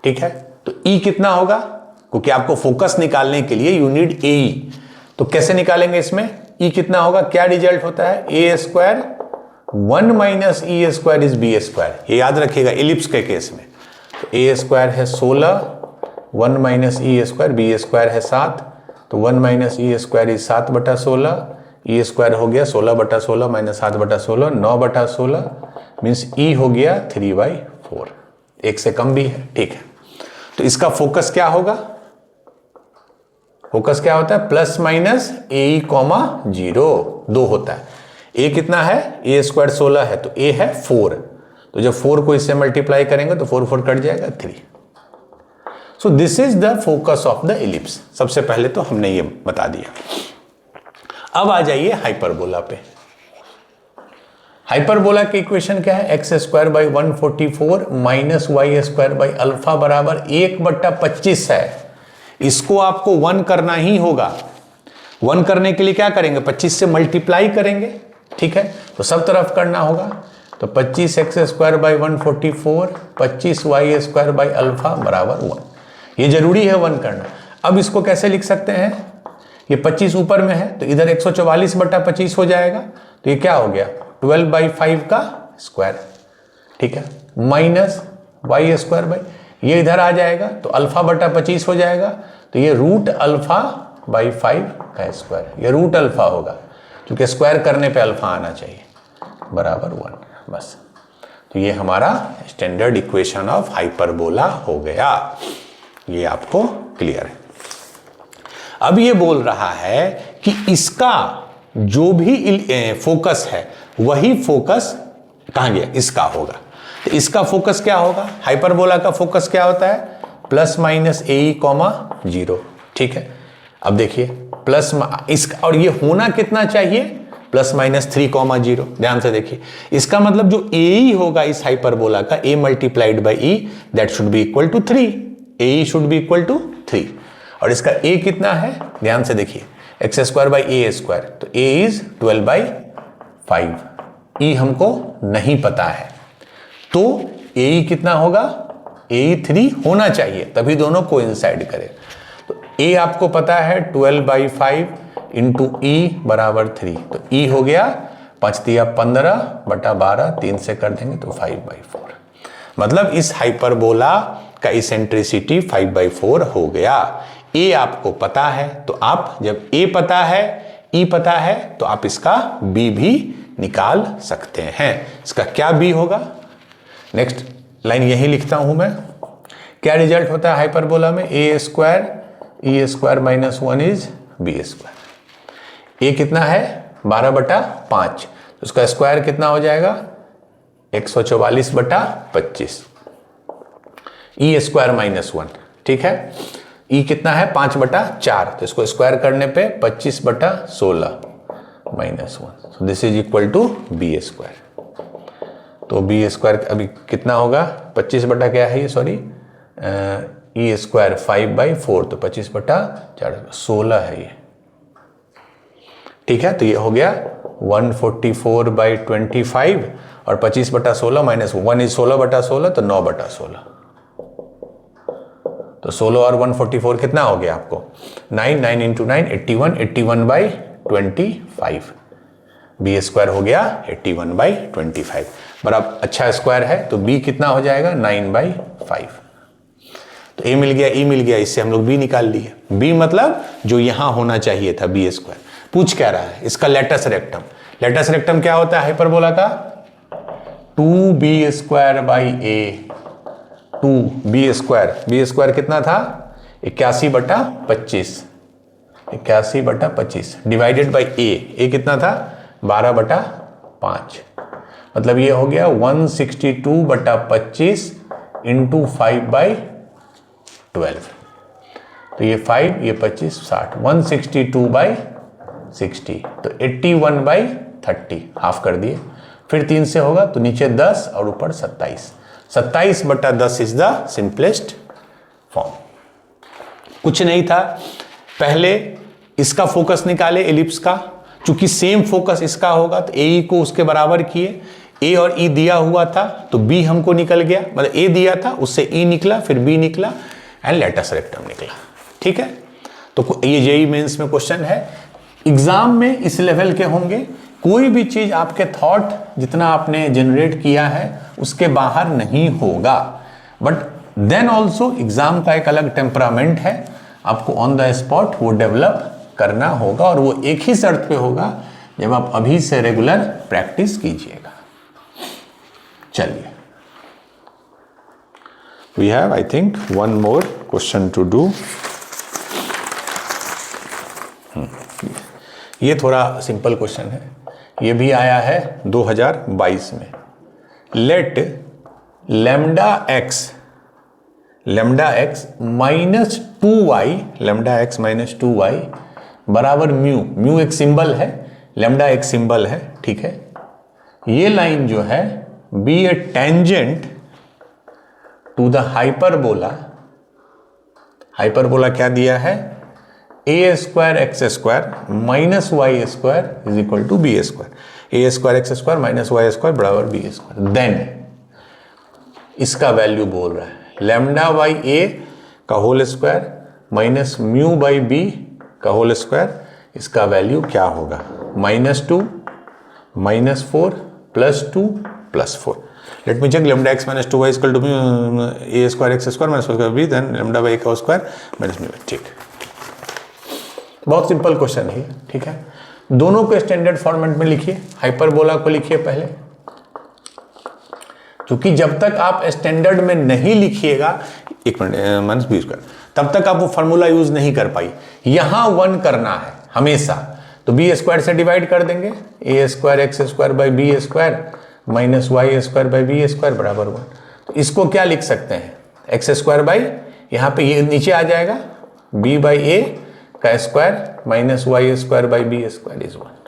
ठीक है। तो ई कितना होगा, क्योंकि आपको फोकस निकालने के लिए यू नीड ए ई, तो कैसे निकालेंगे इसमें, ई कितना होगा, क्या रिजल्ट होता है, a square 1 minus e square is b square. ये याद रखिएगा इलिप्स के केस में। तो ए स्क्वायर है 16, 1 minus e square, B square है 7, तो 1 minus e square is 7/16, E square हो गया 16/16 माइनस 7/16 9/16, मीन्स ई हो गया 3/4, एक से कम भी है, ठीक है। तो इसका फोकस क्या होगा, फोकस क्या होता है, plus minus a e comma 0, 2 होता है। ए कितना है, ए स्क्वायर 16 है, तो ए है 4, तो जब 4 को इससे मल्टीप्लाई करेंगे तो 4 4 कट जाएगा 3। सो this is the focus of the ellipse. सबसे पहले तो हमने ये बता दिया। अब आ जाइए हाइपरबोला पे। हाइपरबोला की इक्वेशन क्या है, x square by 144 minus y square by alpha बराबर 1/25 है। इसको आपको 1 करना ही होगा। 1 करने के लिए क्या करेंगे, 25 से मल्टीप्लाई करेंगे, ठीक है। तो सब तरफ करना होगा, तो 25 x square by 144 25 y square by alpha बराबर 1। ये जरूरी है 1 करना। अब इसको कैसे लिख सकते हैं, ये 25 ऊपर में है तो इधर 144/25 हो जाएगा, तो ये क्या हो गया 12/5 का स्क्वायर, ठीक है, माइनस वाई स्क्वायर बाई, ये इधर आ जाएगा तो अल्फा/25 हो जाएगा, तो ये रूट अल्फा बाई 5 का स्क्वायर, ये रूट अल्फा होगा क्योंकि स्क्वायर करने पे अल्फा आना चाहिए, बराबर 1। बस, तो ये हमारा स्टैंडर्ड इक्वेशन ऑफ हाइपरबोला हो गया। ये आपको क्लियर है। अब ये बोल रहा है कि इसका जो भी फोकस है वही फोकस कहाँ गया, इसका होगा। तो इसका फोकस क्या होगा, हाइपरबोला का फोकस क्या होता है, प्लस माइनस ए कॉमा 0। ठीक है, अब देखिए प्लस इसका, और ये होना कितना चाहिए, प्लस माइनस 3,0। ध्यान से देखिए, इसका मतलब जो ए होगा इस हाइपरबोला का, a multiplied by e, that should be equal to 3। A should be equal to 3। और इसका ए कितना है, ध्यान से देखिए, x square by a square, तो ए इज 12/5। ई हमको नहीं पता है, तो ए कितना होगा, ए 3 होना चाहिए, तभी दोनों कोइंसाइड करें। तो ए आपको पता है 12/5 इंटू ई बराबर 3, तो ई हो गया 5 दिया 15/12, 3 से कर देंगे तो 5/4। मतलब इस हाइपरबोला का इसेंट्रिसिटी 5/4 हो गया। ए आपको पता है, तो आप जब ए पता है, ई पता है, तो आप इसका बी भी निकाल सकते हैं। इसका क्या बी होगा, नेक्स्ट लाइन यही लिखता हूं मैं। क्या रिजल्ट होता है हाइपरबोला में, a square e square minus 1 is b square. A कितना है 12/5, तो उसका स्क्वायर कितना हो जाएगा 144/25, ई स्क्वायर माइनस 1। ठीक है, ई कितना है 5/4, तो इसको स्क्वायर करने पे 25/16 minus 1, so this is equal to b square. तो बी स्क्वायर अभी कितना होगा, 25 बटा क्या है ये, सॉरी ई स्क्वायर 5/4, तो 25/4 16 है ये। ठीक है, तो ये हो गया 144/25, और 25/16 माइनस 1 इज 16/16, तो 9/16। तो 16 और 144 कितना हो गया आपको, 9 इंटू 9 81, 81/25। बी स्क्वायर हो गया 81/25, बराबर अच्छा स्क्वायर है, तो बी कितना हो जाएगा 9/5। तो ए मिल गया, ई मिल गया, इससे हम लोग बी निकाल लिए। बी मतलब जो यहां होना चाहिए था बी स्क्वायर। पूछ क्या रहा है, इसका लेटस रेक्टम। लेटस रेक्टम क्या होता है हाइपरबोला का, 2b square by a, 2b square, B square कितना था 81/25, 81/25 डिवाइडेड बाई ए कितना था 12/5, मतलब ये हो गया 162/25 इंटू 5/12। तो ये 5, ये 25, 60, 162/60, तो 81/30 हाफ कर दिए। फिर 3 से होगा तो नीचे 10 और ऊपर 27, 27/10 इज द सिंपलेस्ट फॉर्म। कुछ नहीं था, पहले इसका फोकस निकाले एलिप्स का, चूंकि सेम फोकस इसका होगा तो ए को उसके बराबर किए, ए और ई दिया हुआ था तो बी हमको निकल गया, मतलब ए दिया था उससे ई निकला, फिर बी निकला एंड लेटस रेक्टम निकला। ठीक है, तो ये जेईई मेंस में क्वेश्चन है, एग्जाम में इस लेवल के होंगे। कोई भी चीज आपके थॉट जितना आपने जनरेट किया है उसके बाहर नहीं होगा, बट देन ऑल्सो एग्जाम का एक अलग टेम्परामेंट है, आपको ऑन द स्पॉट वो डेवलप करना होगा, और वो एक ही शर्त पे होगा जब आप अभी से रेगुलर प्रैक्टिस कीजिएगा। चलिए, we have I think one more question to do. ये थोड़ा सिंपल क्वेश्चन है, ये भी आया है 2022 में। Let lambda x minus 2y, lambda x minus 2y बराबर म्यू, म्यू एक सिंबल है, लैम्डा एक सिंबल है। ठीक है, ये लाइन जो है be a tangent to the hyperbola. Hyperbola क्या दिया है, a square x square minus y square is equal to b square, a square x square minus y square बराबर बी स्क्वायर। देन इसका वैल्यू बोल रहा है लैम्डा बाई ए का whole square minus mu by b का whole square, इसका value क्या होगा, -2 -4 +2 +4। Let me check, lambda x minus 2y equal to a square x square minus b, then lambda by का square minus mu. ठीक, बहुत simple question है, ठीक है। दोनों को स्टैंडर्ड फॉर्मेट में लिखिए, हाइपरबोला को लिखिए पहले, क्योंकि जब तक आप स्टैंडर्ड में नहीं लिखिएगा, एक मिनट माइनस बी स्क्वायर, तब तक आप वो फार्मूला यूज नहीं कर पाई। यहां 1 करना है हमेशा, तो बी स्क्वायर से डिवाइड कर देंगे, a square x square by B square minus y square by B square बराबर 1। तो इसको क्या लिख सकते हैं, एक्स स्क्वायर बाई, यहाँ पे ये नीचे आ जाएगा बी बाई ए का square minus y square by B square is 1।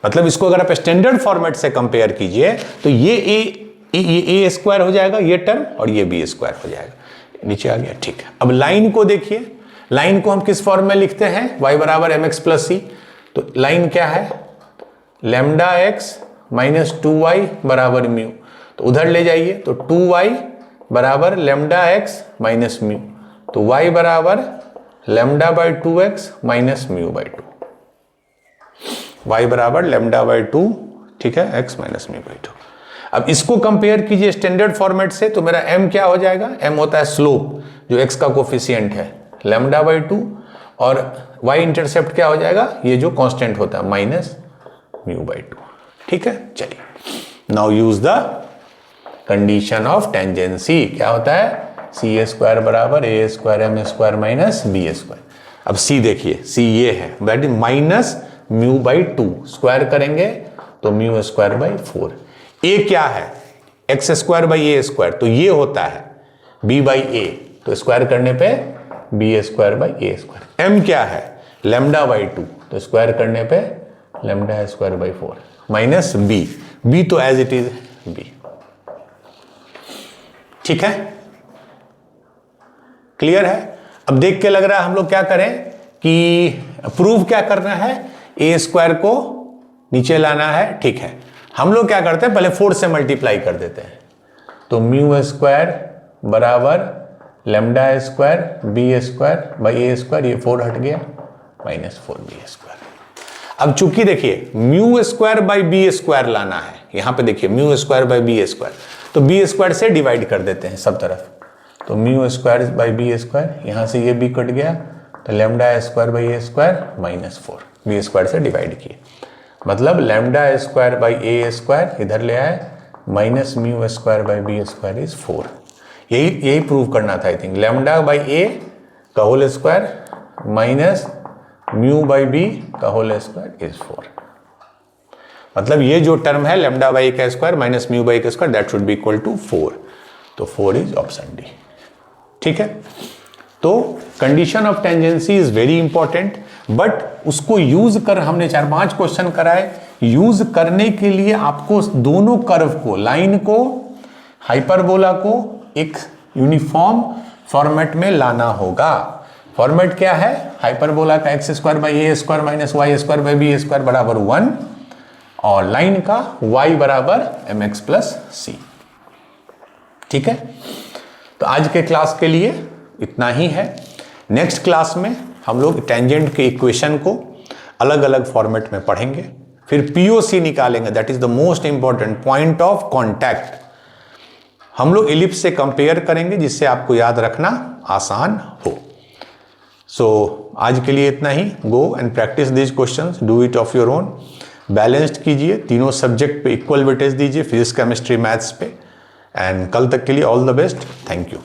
मतलब इसको अगर आप स्टैंडर्ड फॉर्मेट से कंपेयर कीजिए तो ये ए स्क्वायर हो जाएगा ये टर्म, और ये बी स्क्वायर हो जाएगा, नीचे आ गया, ठीक है। अब लाइन को देखिए, लाइन को हम किस फॉर्म में लिखते हैं, y बराबर एम एक्स प्लस सी। तो लाइन क्या है, लैम्डा एक्स माइनस 2y बराबर म्यू। तो उधर ले जाइए, तो 2y बराबर लैम्डा एक्स माइनस म्यू, तो y बराबर lambda by 2x minus mu by 2, y बराबर लैम्डा बाई 2, ठीक है, x माइनस म्यू बाई 2। अब इसको कंपेयर कीजिए स्टैंडर्ड फॉर्मेट से, तो मेरा m क्या हो जाएगा, m होता है स्लोप, जो x का कोफिशिएंट है, लैम्डा बाई 2, और y इंटरसेप्ट क्या हो जाएगा, ये जो कांस्टेंट होता है माइनस म्यू बाई 2, ठीक है। चलिए now use the condition of tangency, क्या होता है, सी ए स्क्वायर बराबर ए square M square minus B square. अब c देखिए, c ये है, that is minus mu by 2, square करेंगे तो म्यू स्क्वायर बाई 4। a क्या है, x square by a square, तो ये होता है b बाई ए, तो स्क्वायर करने पे b square by a square. m क्या है, लैम्डा बाई 2, तो स्क्वायर करने पे lambda square by 4 minus b तो एज इट इज b, ठीक है, क्लियर है। अब देख के लग रहा है हम लोग क्या करें कि प्रूव क्या करना है, ए स्क्वायर को नीचे लाना है, ठीक है। हम लोग क्या करते हैं, पहले 4 से मल्टीप्लाई कर देते हैं, तो म्यू स्क्वायर बराबर lambda square B square by a square, ये 4 हट गया, माइनस 4 बी स्क्वायर। अब चूंकि देखिए mu square by B square लाना है, यहां पे देखिए mu square by B square, तो बी स्क्वायर से डिवाइड कर देते हैं सब तरफ, तो mu square by B square, यहां से ये बी कट गया, तो lambda square by a square minus 4, b square से डिवाइड किए, मतलब lambda square by a square इधर ले आए, minus mu square by B square is 4। यही प्रूव करना था, I think, lambda by a का whole square minus mu by b का होल स्क्वायर इज 4। मतलब ये जो टर्म है लैम्डा बाई का स्क्वायर माइनस म्यू बाई का square, that should be equal to 4, तो 4 इज ऑप्शन डी, ठीक है। तो condition of tangency is very important, but उसको यूज कर हमने 4-5 क्वेश्चन कराए। यूज करने के लिए आपको दोनों कर्व को, लाइन को, हाइपरबोला को एक यूनिफॉर्म फॉर्मेट में लाना होगा। फॉर्मेट क्या है, हाइपरबोला का x square by a square minus y square by B square बराबर 1, और लाइन का y बराबर एम एक्स प्लस सी, ठीक है। तो आज के क्लास के लिए इतना ही है। नेक्स्ट क्लास में हम लोग टेंजेंट के इक्वेशन को अलग अलग फॉर्मेट में पढ़ेंगे, फिर पीओसी निकालेंगे, that is the most important point of contact. हम लोग इलिप्स से कंपेयर करेंगे, जिससे आपको याद रखना आसान हो। सो आज के लिए इतना ही। Go and practise this questions, do it of your own. Balanced कीजिए, तीनों सब्जेक्ट पे इक्वल वेटेज दीजिए, फिजिक्स केमिस्ट्री मैथ्स पे। एंड कल तक के लिए all the best, thank you.